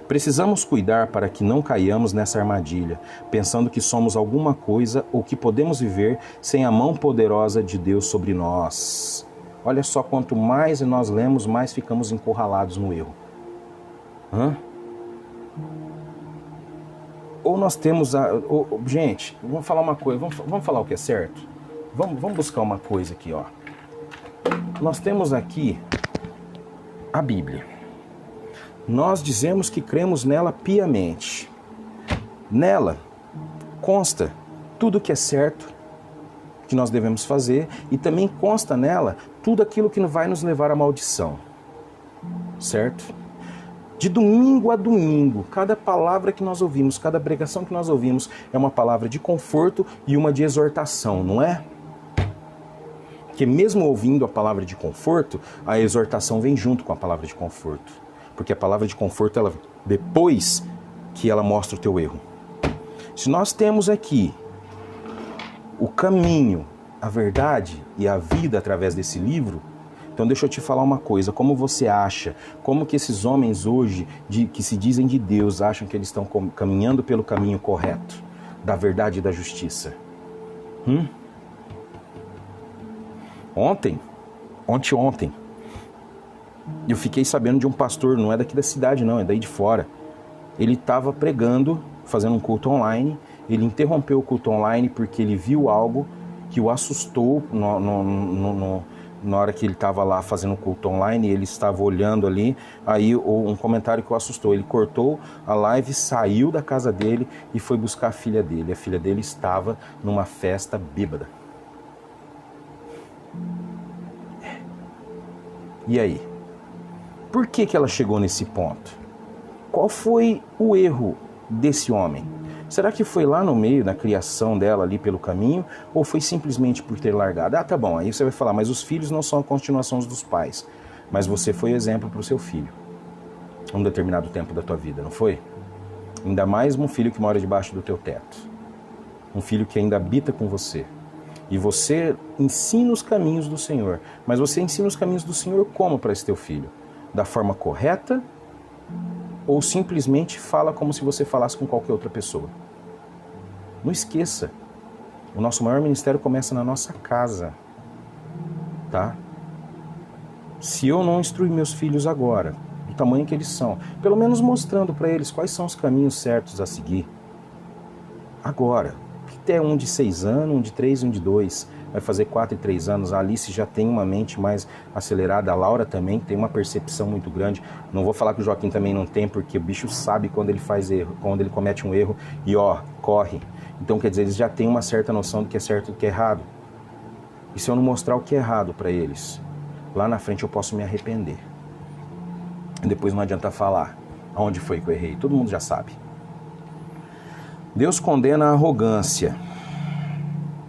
Precisamos cuidar para que não caiamos nessa armadilha, pensando que somos alguma coisa ou que podemos viver sem a mão poderosa de Deus sobre nós. Olha só, quanto mais nós lemos, mais ficamos encurralados no erro. Ou nós temos gente, vamos falar uma coisa, vamos falar o que é certo? Vamos buscar uma coisa aqui, ó. Nós temos aqui a Bíblia. Nós dizemos que cremos nela piamente. Nela consta tudo que é certo que nós devemos fazer e também consta nela tudo aquilo que vai nos levar à maldição. Certo? De domingo a domingo, cada palavra que nós ouvimos, cada pregação que nós ouvimos é uma palavra de conforto e uma de exortação, não é? Porque mesmo ouvindo a palavra de conforto, a exortação vem junto com a palavra de conforto. Porque a palavra de conforto, ela depois que ela mostra o teu erro. Se nós temos aqui o caminho, a verdade e a vida através desse livro, então deixa eu te falar uma coisa, como você acha, como que esses homens hoje, que se dizem de Deus, acham que eles estão caminhando pelo caminho correto, da verdade e da justiça? Ontem, eu fiquei sabendo de um pastor, não é daqui da cidade não, é daí de fora. Ele estava pregando, fazendo um culto online, ele interrompeu o culto online porque ele viu algo que o assustou na hora que ele estava lá fazendo o culto online, ele estava olhando ali, aí um comentário que o assustou. Ele cortou a live, saiu da casa dele e foi buscar a filha dele. A filha dele estava numa festa bêbada. E aí? Por que ela chegou nesse ponto? Qual foi o erro desse homem? Será que foi lá no meio da criação dela ali pelo caminho? Ou foi simplesmente por ter largado? Ah, tá bom, aí você vai falar, mas os filhos não são a continuação dos pais. Mas você foi exemplo para o seu filho. Um determinado tempo da tua vida, não foi? Ainda mais um filho que mora debaixo do teu teto. Um filho que ainda habita com você. E você ensina os caminhos do Senhor. Mas você ensina os caminhos do Senhor como para esse teu filho? Da forma correta? Ou simplesmente fala como se você falasse com qualquer outra pessoa? Não esqueça, o nosso maior ministério começa na nossa casa, tá? Se eu não instruir meus filhos agora, do tamanho que eles são, pelo menos mostrando para eles quais são os caminhos certos a seguir, agora, até um de 6 anos, um de 3, um de 2, vai fazer 4 e 3 anos, a Alice já tem uma mente mais acelerada, a Laura também tem uma percepção muito grande, não vou falar que o Joaquim também não tem, porque o bicho sabe quando ele faz erro, quando ele comete um erro e corre. Então quer dizer, eles já têm uma certa noção do que é certo e do que é errado. E se eu não mostrar o que é errado para eles, lá na frente eu posso me arrepender. E depois não adianta falar aonde foi que eu errei, todo mundo já sabe. Deus condena a arrogância.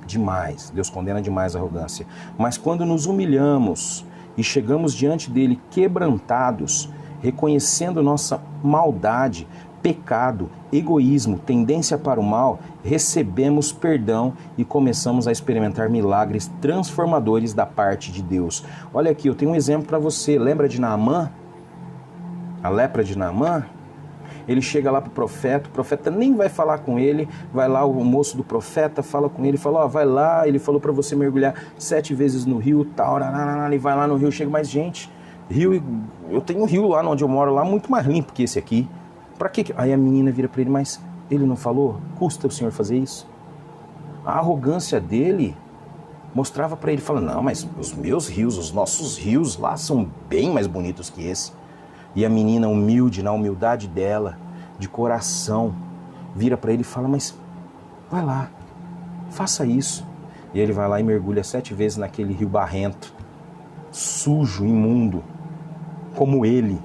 Demais, Deus condena demais a arrogância. Mas quando nos humilhamos e chegamos diante dele quebrantados, reconhecendo nossa maldade, pecado, egoísmo, tendência para o mal, recebemos perdão e começamos a experimentar milagres transformadores da parte de Deus. Olha aqui, eu tenho um exemplo para você. Lembra de Naamã? A lepra de Naamã? Ele chega lá para o profeta nem vai falar com ele, vai lá o moço do profeta, fala com ele, fala, vai lá, ele falou para você mergulhar 7 vezes no rio, tal, ele vai lá no rio, chega mais gente, eu tenho um rio lá onde eu moro, lá muito mais limpo que esse aqui, para que? Aí a menina vira para ele, mas ele não falou? Custa o senhor fazer isso? A arrogância dele mostrava para ele, fala, não, mas os meus rios, os nossos rios lá são bem mais bonitos que esse. E a menina humilde, na humildade dela, de coração, vira para ele e fala, mas vai lá, faça isso. E ele vai lá e mergulha 7 vezes naquele rio barrento, sujo, imundo, como ele.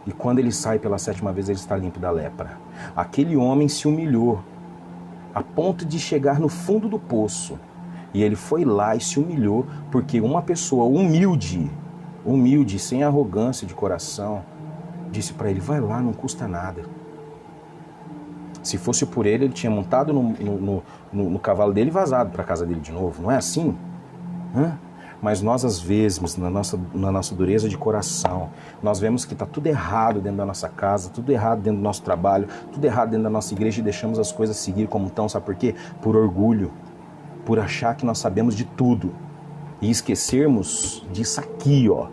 E quando ele sai pela 7ª vez, ele está limpo da lepra. Aquele homem se humilhou, a ponto de chegar no fundo do poço. E ele foi lá e se humilhou, porque uma pessoa humilde, sem arrogância de coração, disse para ele, vai lá, não custa nada. Se fosse por ele, ele tinha montado no cavalo dele e vazado para a casa dele de novo. Não é assim? Mas nós, às vezes, na nossa dureza de coração, nós vemos que está tudo errado dentro da nossa casa, tudo errado dentro do nosso trabalho, tudo errado dentro da nossa igreja e deixamos as coisas seguir como estão. Sabe por quê? Por orgulho, por achar que nós sabemos de tudo. E esquecermos disso aqui, ó.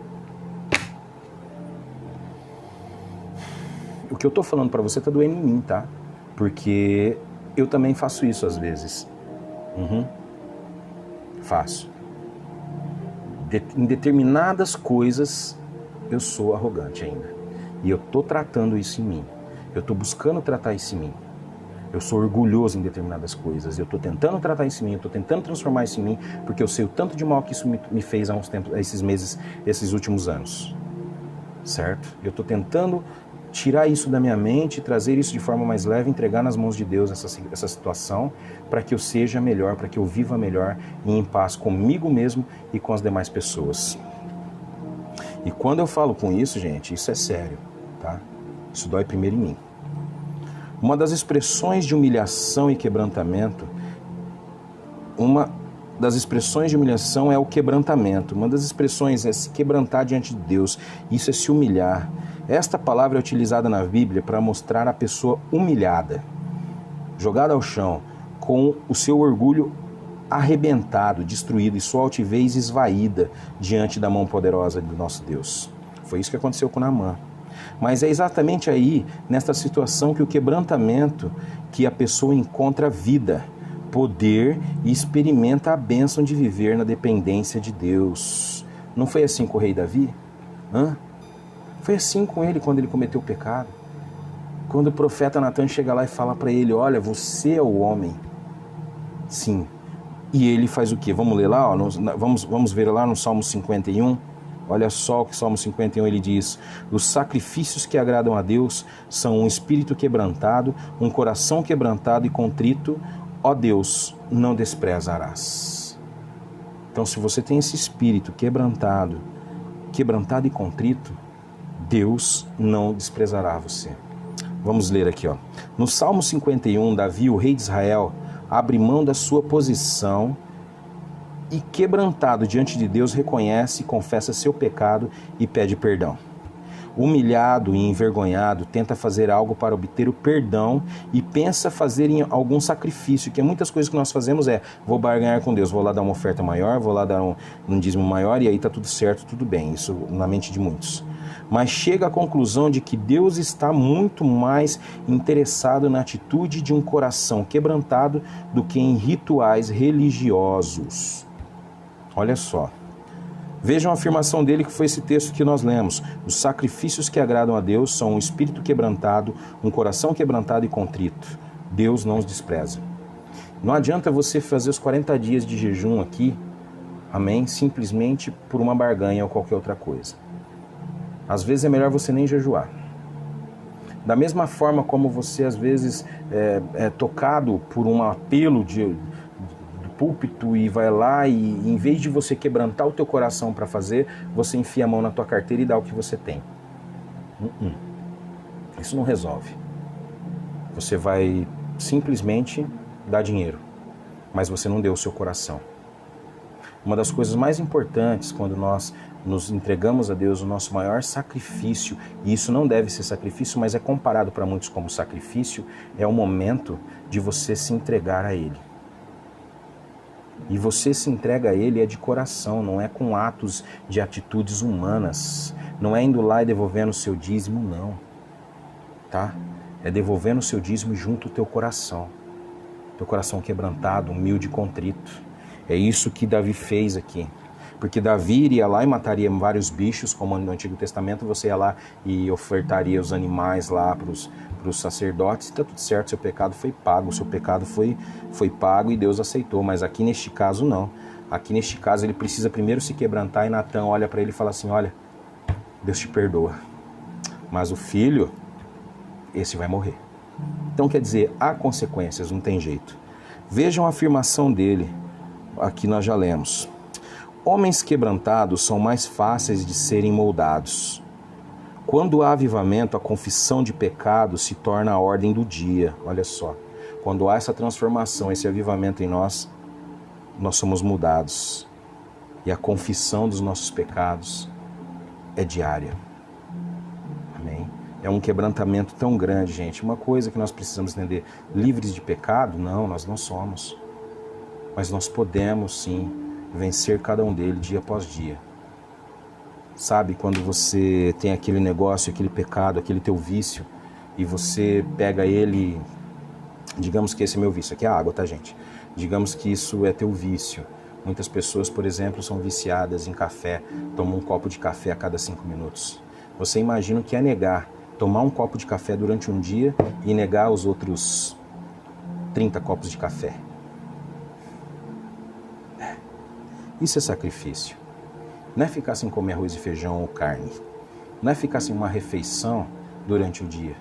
O que eu tô falando para você tá doendo em mim, tá? Porque eu também faço isso às vezes. Faço. Em determinadas coisas eu sou arrogante ainda. E eu estou tratando isso em mim. Eu estou buscando tratar isso em mim. Eu sou orgulhoso em determinadas coisas. Eu estou tentando tratar isso em mim. Eu estou tentando transformar isso em mim. Porque eu sei o tanto de mal que isso me fez há uns tempos, esses meses, esses últimos anos. Certo? Eu estou tentando tirar isso da minha mente, trazer isso de forma mais leve, entregar nas mãos de Deus essa situação, para que eu seja melhor, para que eu viva melhor e em paz comigo mesmo e com as demais pessoas. E quando eu falo com isso, gente, isso é sério, tá? Isso dói primeiro em mim. Uma das expressões de humilhação e quebrantamento, é o quebrantamento. Uma das expressões é se quebrantar diante de Deus. Isso é se humilhar. Esta palavra é utilizada na Bíblia para mostrar a pessoa humilhada, jogada ao chão, com o seu orgulho arrebentado, destruído e sua altivez esvaída diante da mão poderosa do nosso Deus. Foi isso que aconteceu com Naamã. Mas é exatamente aí, nesta situação, que o quebrantamento, que a pessoa encontra vida, poder e experimenta a bênção de viver na dependência de Deus. Não foi assim com o rei Davi? Foi assim com ele quando ele cometeu o pecado. Quando o profeta Natan chega lá e fala para ele, olha, você é o homem. Sim. E ele faz o quê? Vamos ler lá? Vamos ver lá no Salmo 51. Olha só o que Salmo 51 ele diz. Os sacrifícios que agradam a Deus são um espírito quebrantado, um coração quebrantado e contrito. Ó Deus, não desprezarás. Então, se você tem esse espírito quebrantado e contrito, Deus não desprezará você. Vamos ler aqui, ó. No Salmo 51, Davi, o rei de Israel, abre mão da sua posição e, quebrantado diante de Deus, reconhece e confessa seu pecado e pede perdão. Humilhado e envergonhado, tenta fazer algo para obter o perdão e pensa fazer algum sacrifício, que muitas coisas que nós fazemos vou barganhar com Deus, vou lá dar uma oferta maior, vou lá dar um dízimo maior e aí está tudo certo, tudo bem, isso na mente de muitos. Mas chega à conclusão de que Deus está muito mais interessado na atitude de um coração quebrantado do que em rituais religiosos. Olha só. Vejam a afirmação dele, que foi esse texto que nós lemos. Os sacrifícios que agradam a Deus são um espírito quebrantado, um coração quebrantado e contrito. Deus não os despreza. Não adianta você fazer os 40 dias de jejum aqui, amém, simplesmente por uma barganha ou qualquer outra coisa. Às vezes é melhor você nem jejuar. Da mesma forma como você às vezes é tocado por um apelo do púlpito e vai lá e em vez de você quebrantar o teu coração para fazer, você enfia a mão na tua carteira e dá o que você tem. Isso não resolve. Você vai simplesmente dar dinheiro, mas você não deu o seu coração. Uma das coisas mais importantes quando nós nos entregamos a Deus, o nosso maior sacrifício, e isso não deve ser sacrifício, mas é comparado para muitos como sacrifício, é o momento de você se entregar a Ele. E você se entrega a Ele de coração, não é com atos de atitudes humanas, não é indo lá e devolvendo o seu dízimo, não, tá? É devolvendo o seu dízimo junto ao teu coração quebrantado, humilde e contrito. É isso que Davi fez aqui. Porque Davi iria lá e mataria vários bichos, como no Antigo Testamento, você ia lá e ofertaria os animais lá para os sacerdotes, e está tudo certo, seu pecado foi pago, o seu pecado foi pago e Deus aceitou. Mas aqui neste caso não. Aqui neste caso ele precisa primeiro se quebrantar e Natan olha para ele e fala assim, olha, Deus te perdoa, mas o filho, esse vai morrer. Então quer dizer, há consequências, não tem jeito. Vejam a afirmação dele, aqui nós já lemos. Homens quebrantados são mais fáceis de serem moldados. Quando há avivamento, a confissão de pecado se torna a ordem do dia. Olha só, quando há essa transformação, esse avivamento em nós, nós somos mudados. E a confissão dos nossos pecados é diária. Amém? É um quebrantamento tão grande, gente. Uma coisa que nós precisamos entender, livres de pecado? Não, nós não somos. Mas nós podemos, sim, vencer cada um deles dia após dia. Sabe, quando você tem aquele negócio, aquele pecado, aquele teu vício, e você pega ele Digamos que esse é meu vício. Aqui é água, tá, gente? Digamos que isso é teu vício. Muitas pessoas, por exemplo, são viciadas em café, tomam um copo de café a cada 5 minutos. Você imagina o que é negar, tomar um copo de café durante um dia e negar os outros 30 copos de café. Isso é sacrifício. Não é ficar sem comer arroz e feijão ou carne. Não é ficar sem uma refeição durante o dia.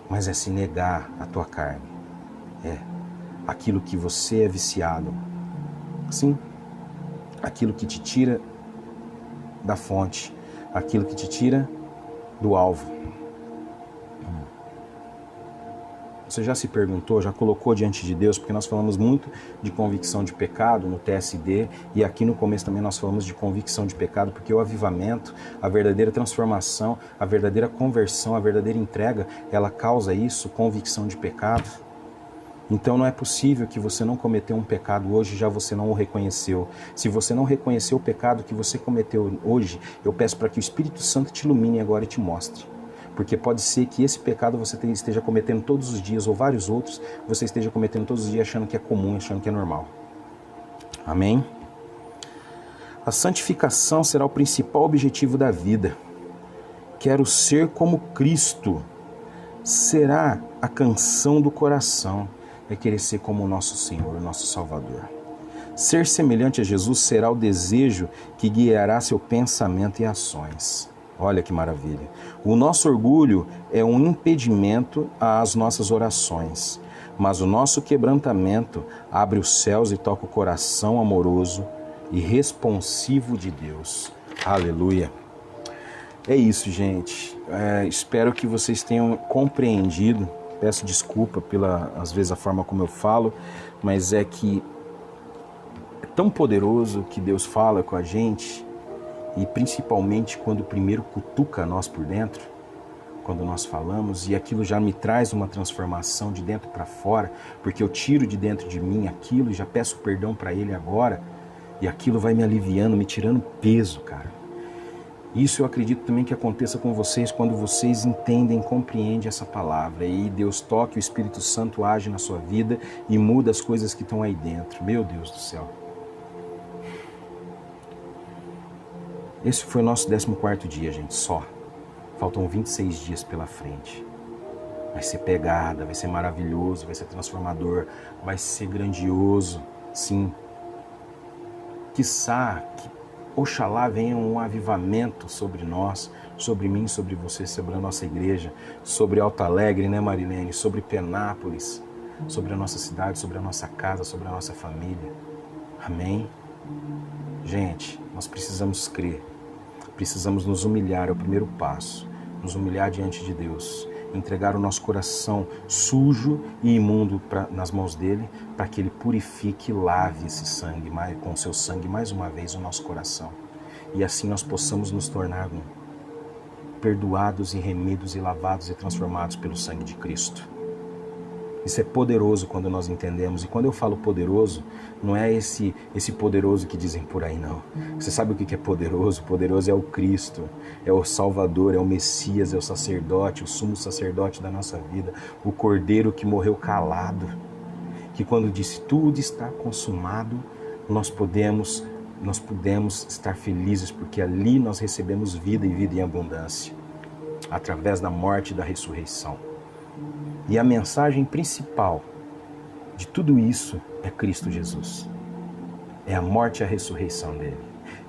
Mas é se negar a tua carne. É aquilo que você é viciado. Sim, aquilo que te tira da fonte, aquilo que te tira do alvo. Você já se perguntou, já colocou diante de Deus, porque nós falamos muito de convicção de pecado no TSD e aqui no começo também nós falamos de convicção de pecado, porque o avivamento, a verdadeira transformação, a verdadeira conversão, a verdadeira entrega, ela causa isso, convicção de pecado. Então não é possível que você não cometeu um pecado hoje e já você não o reconheceu. Se você não reconheceu o pecado que você cometeu hoje, eu peço para que o Espírito Santo te ilumine agora e te mostre. Porque pode ser que esse pecado você esteja cometendo todos os dias, ou vários outros, você esteja cometendo todos os dias achando que é comum, achando que é normal. Amém? A santificação será o principal objetivo da vida. Quero ser como Cristo. Será a canção do coração. É querer ser como o nosso Senhor, o nosso Salvador. Ser semelhante a Jesus será o desejo que guiará seu pensamento e ações. Olha que maravilha. O nosso orgulho é um impedimento às nossas orações, mas o nosso quebrantamento abre os céus e toca o coração amoroso e responsivo de Deus. Aleluia. É isso, gente. Espero que vocês tenham compreendido. Peço desculpa às vezes, a forma como eu falo, mas é que é tão poderoso que Deus fala com a gente. E principalmente quando primeiro cutuca nós por dentro, quando nós falamos, e aquilo já me traz uma transformação de dentro para fora, porque eu tiro de dentro de mim aquilo e já peço perdão para Ele agora, e aquilo vai me aliviando, me tirando peso, cara. Isso eu acredito também que aconteça com vocês quando vocês entendem, compreendem essa palavra, e Deus toca, o Espírito Santo age na sua vida e muda as coisas que estão aí dentro. Meu Deus do céu. Esse foi o nosso 14º dia, gente, só. Faltam 26 dias pela frente. Vai ser pegada, vai ser maravilhoso, vai ser transformador, vai ser grandioso, sim. Quiçá, oxalá venha um avivamento sobre nós, sobre mim, sobre você, sobre a nossa igreja, sobre Alto Alegre, né, Marilene? Sobre Penápolis, sobre a nossa cidade, sobre a nossa casa, sobre a nossa família. Amém? Gente, nós precisamos crer. Precisamos nos humilhar, é o primeiro passo. Nos humilhar diante de Deus. Entregar o nosso coração sujo e imundo nas mãos dele, para que ele purifique e lave esse sangue, com o seu sangue, mais uma vez, o nosso coração. E assim nós possamos nos tornar perdoados e remidos e lavados e transformados pelo sangue de Cristo. Isso é poderoso quando nós entendemos. E quando eu falo poderoso, não é esse poderoso que dizem por aí, não. Você sabe o que é poderoso? Poderoso é o Cristo, é o Salvador, é o Messias, é o sacerdote, o sumo sacerdote da nossa vida, o Cordeiro que morreu calado, que quando disse tudo está consumado, nós pudemos estar felizes, porque ali nós recebemos vida e vida em abundância, através da morte e da ressurreição. E a mensagem principal de tudo isso é Cristo Jesus. É a morte e a ressurreição dele.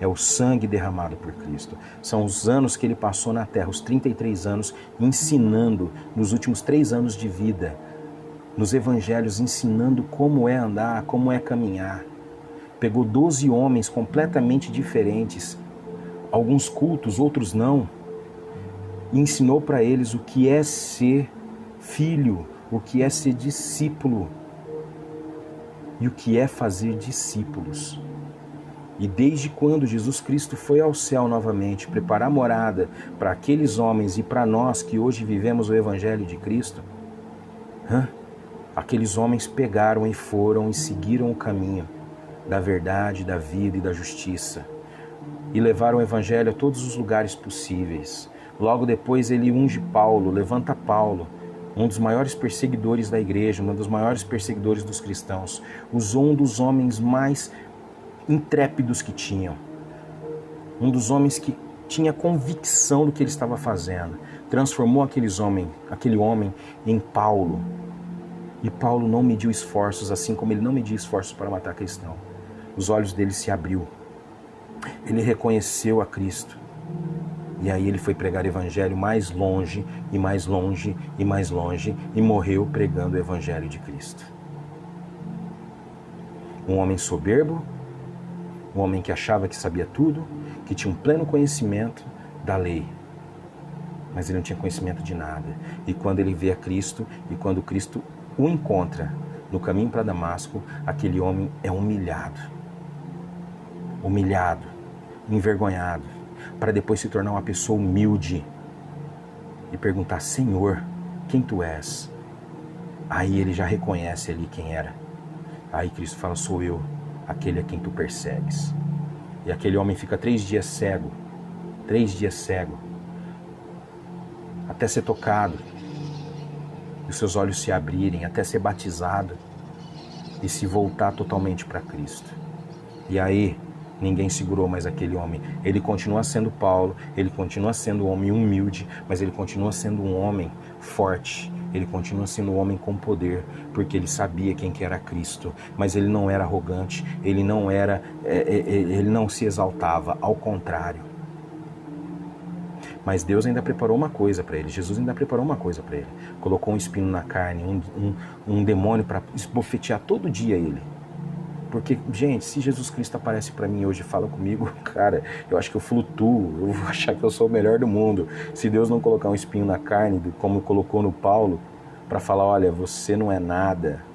É o sangue derramado por Cristo. São os anos que ele passou na terra, os 33 anos, ensinando, nos últimos 3 anos de vida, nos evangelhos, ensinando como é andar, como é caminhar. Pegou 12 homens completamente diferentes, alguns cultos, outros não, e ensinou para eles o que é ser filho, o que é ser discípulo e o que é fazer discípulos. E desde quando Jesus Cristo foi ao céu novamente, preparar morada para aqueles homens e para nós que hoje vivemos o Evangelho de Cristo, aqueles homens pegaram e foram e seguiram o caminho da verdade, da vida e da justiça e levaram o Evangelho a todos os lugares possíveis. Logo depois ele unge Paulo, levanta Paulo, um dos maiores perseguidores da igreja, um dos maiores perseguidores dos cristãos, usou um dos homens mais intrépidos que tinham, um dos homens que tinha convicção do que ele estava fazendo, transformou aquele homem em Paulo. E Paulo não mediu esforços, assim como ele não mediu esforços para matar cristão. Os olhos dele se abriu. Ele reconheceu a Cristo. E aí ele foi pregar o evangelho mais longe, e mais longe, e mais longe, e morreu pregando o evangelho de Cristo. Um homem soberbo, um homem que achava que sabia tudo, que tinha um pleno conhecimento da lei. Mas ele não tinha conhecimento de nada. E quando ele vê a Cristo, e quando Cristo o encontra no caminho para Damasco, aquele homem é humilhado, envergonhado, para depois se tornar uma pessoa humilde e perguntar: Senhor, quem tu és? Aí ele já reconhece ali quem era. Aí Cristo fala: sou eu, aquele a quem tu persegues. E aquele homem fica 3 dias cego, até ser tocado, e os seus olhos se abrirem, até ser batizado e se voltar totalmente para Cristo. E aí ninguém segurou mais aquele homem. Ele continua sendo Paulo, ele continua sendo um homem humilde, mas ele continua sendo um homem forte. Ele continua sendo um homem com poder, porque ele sabia quem que era Cristo. Mas ele não era arrogante, ele não se exaltava, ao contrário. Mas Deus ainda preparou uma coisa para ele, Jesus ainda preparou uma coisa para ele. Colocou um espinho na carne, um demônio para esbofetear todo dia ele. Porque, gente, se Jesus Cristo aparece para mim hoje e fala comigo, cara, eu acho que eu flutuo, eu vou achar que eu sou o melhor do mundo. Se Deus não colocar um espinho na carne, como colocou no Paulo, para falar: olha, você não é nada.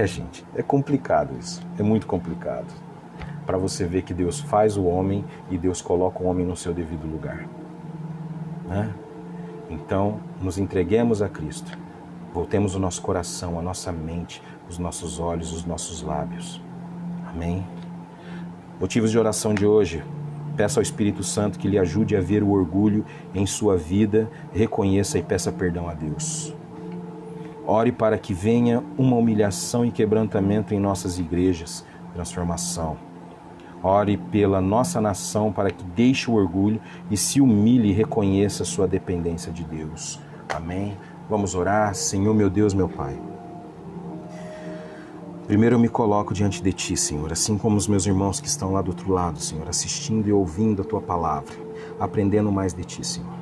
Gente, é complicado isso, é muito complicado. Para você ver que Deus faz o homem e Deus coloca o homem no seu devido lugar, né? Então, nos entreguemos a Cristo. Voltemos o nosso coração, a nossa mente, os nossos olhos, os nossos lábios. Amém? Motivos de oração de hoje. Peça ao Espírito Santo que lhe ajude a ver o orgulho em sua vida, reconheça e peça perdão a Deus. Ore para que venha uma humilhação e quebrantamento em nossas igrejas, transformação. Ore pela nossa nação para que deixe o orgulho e se humilhe e reconheça sua dependência de Deus. Amém? Vamos orar. Senhor, meu Deus, meu Pai. Primeiro eu me coloco diante de Ti, Senhor, assim como os meus irmãos que estão lá do outro lado, Senhor, assistindo e ouvindo a Tua palavra, aprendendo mais de Ti, Senhor.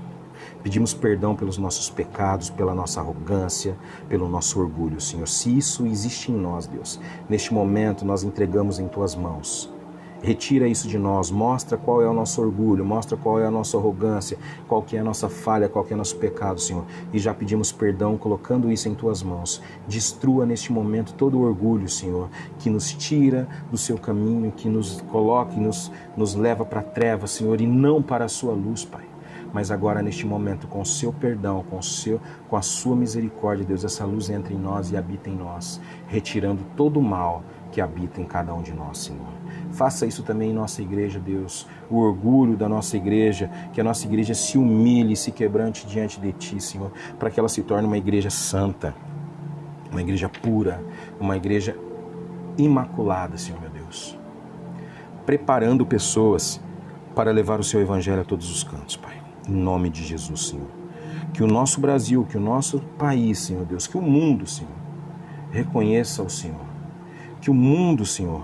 Pedimos perdão pelos nossos pecados, pela nossa arrogância, pelo nosso orgulho, Senhor. Se isso existe em nós, Deus, neste momento nós entregamos em Tuas mãos. Retira isso de nós, mostra qual é o nosso orgulho, mostra qual é a nossa arrogância, qual que é a nossa falha, qual que é o nosso pecado, Senhor. E já pedimos perdão, colocando isso em Tuas mãos. Destrua neste momento todo o orgulho, Senhor, que nos tira do Seu caminho, que nos coloca e nos leva para a treva, Senhor, e não para a Sua luz, Pai. Mas agora, neste momento, com o Seu perdão, com a Sua misericórdia, Deus, essa luz entra em nós e habita em nós, retirando todo o mal que habita em cada um de nós, Senhor. Faça isso também em nossa igreja, Deus, o orgulho da nossa igreja, que a nossa igreja se humilhe e se quebrante diante de Ti, Senhor, para que ela se torne uma igreja santa, uma igreja pura, uma igreja imaculada, Senhor, meu Deus. Preparando pessoas para levar o Seu evangelho a todos os cantos, Pai. Em nome de Jesus, Senhor. Que o nosso Brasil, que o nosso país, Senhor Deus, que o mundo, Senhor, reconheça o Senhor. Que o mundo, Senhor,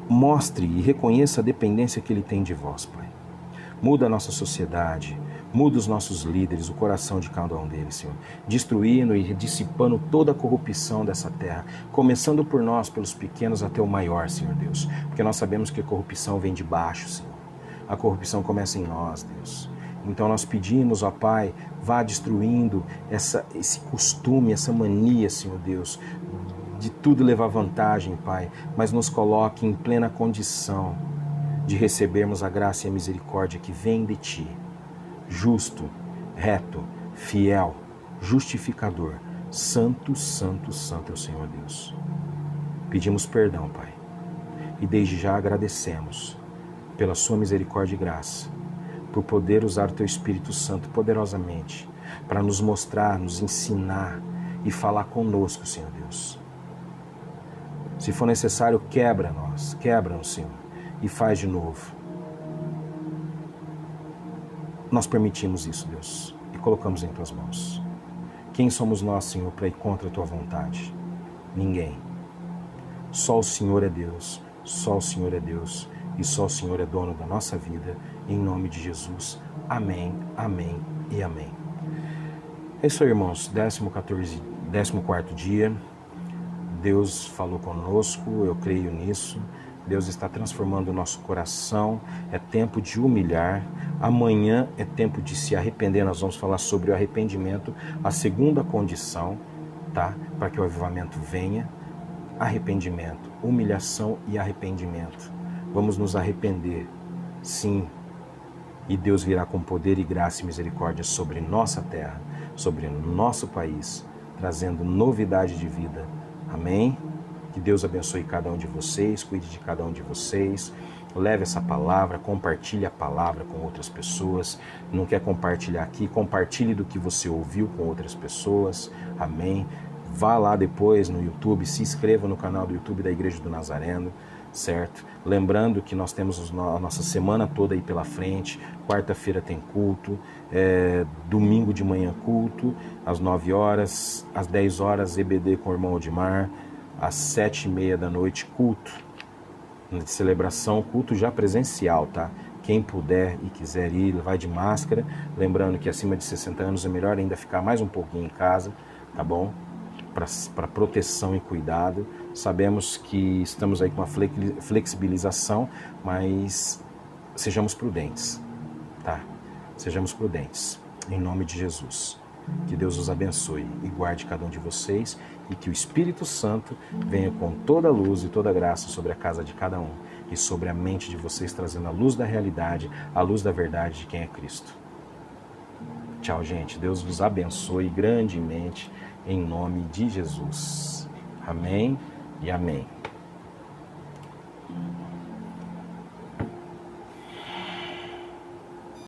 mostre e reconheça a dependência que Ele tem de Vós, Pai. Muda a nossa sociedade, muda os nossos líderes, o coração de cada um deles, Senhor. Destruindo e dissipando toda a corrupção dessa terra, começando por nós, pelos pequenos até o maior, Senhor Deus. Porque nós sabemos que a corrupção vem de baixo, Senhor. A corrupção começa em nós, Deus. Então nós pedimos, ó Pai, vá destruindo esse costume, essa mania, Senhor Deus, de tudo levar vantagem, Pai, mas nos coloque em plena condição de recebermos a graça e a misericórdia que vem de Ti, justo, reto, fiel, justificador, santo, santo, santo é o Senhor Deus. Pedimos perdão, Pai, e desde já agradecemos pela Sua misericórdia e graça, por poder usar o Teu Espírito Santo poderosamente para nos mostrar, nos ensinar e falar conosco, Senhor Deus. Se for necessário, quebra-nos, Senhor, e faz de novo. Nós permitimos isso, Deus, e colocamos em Tuas mãos. Quem somos nós, Senhor, para ir contra a Tua vontade? Ninguém. Só o Senhor é Deus, só o Senhor é Deus, e só o Senhor é dono da nossa vida, em nome de Jesus. Amém, amém e amém. É isso aí, irmãos, 14º dia, Deus falou conosco, eu creio nisso. Deus está transformando o nosso coração, é tempo de humilhar. Amanhã é tempo de se arrepender, nós vamos falar sobre o arrependimento, a segunda condição, tá? Para que o avivamento venha. Arrependimento, humilhação e arrependimento. Vamos nos arrepender, sim, e Deus virá com poder e graça e misericórdia sobre nossa terra, sobre nosso país, trazendo novidade de vida. Amém? Que Deus abençoe cada um de vocês, cuide de cada um de vocês, leve essa palavra, compartilhe a palavra com outras pessoas. Não quer compartilhar aqui? Compartilhe do que você ouviu com outras pessoas. Amém? Vá lá depois no YouTube, se inscreva no canal do YouTube da Igreja do Nazareno, certo? Lembrando que nós temos a nossa semana toda aí pela frente. Quarta-feira tem culto, domingo de manhã culto, às 9 horas, às 10 horas EBD com o irmão Odimar, às 7h30 da noite culto, de celebração, culto já presencial, tá? Quem puder e quiser ir, vai de máscara. Lembrando que acima de 60 anos é melhor ainda ficar mais um pouquinho em casa, tá bom? Para proteção e cuidado. Sabemos que estamos aí com uma flexibilização, mas sejamos prudentes, tá? Sejamos prudentes, em nome de Jesus. Que Deus os abençoe e guarde cada um de vocês e que o Espírito Santo venha com toda a luz e toda a graça sobre a casa de cada um e sobre a mente de vocês, trazendo a luz da realidade, a luz da verdade de quem é Cristo. Tchau, gente. Deus vos abençoe grandemente em nome de Jesus. Amém e amém.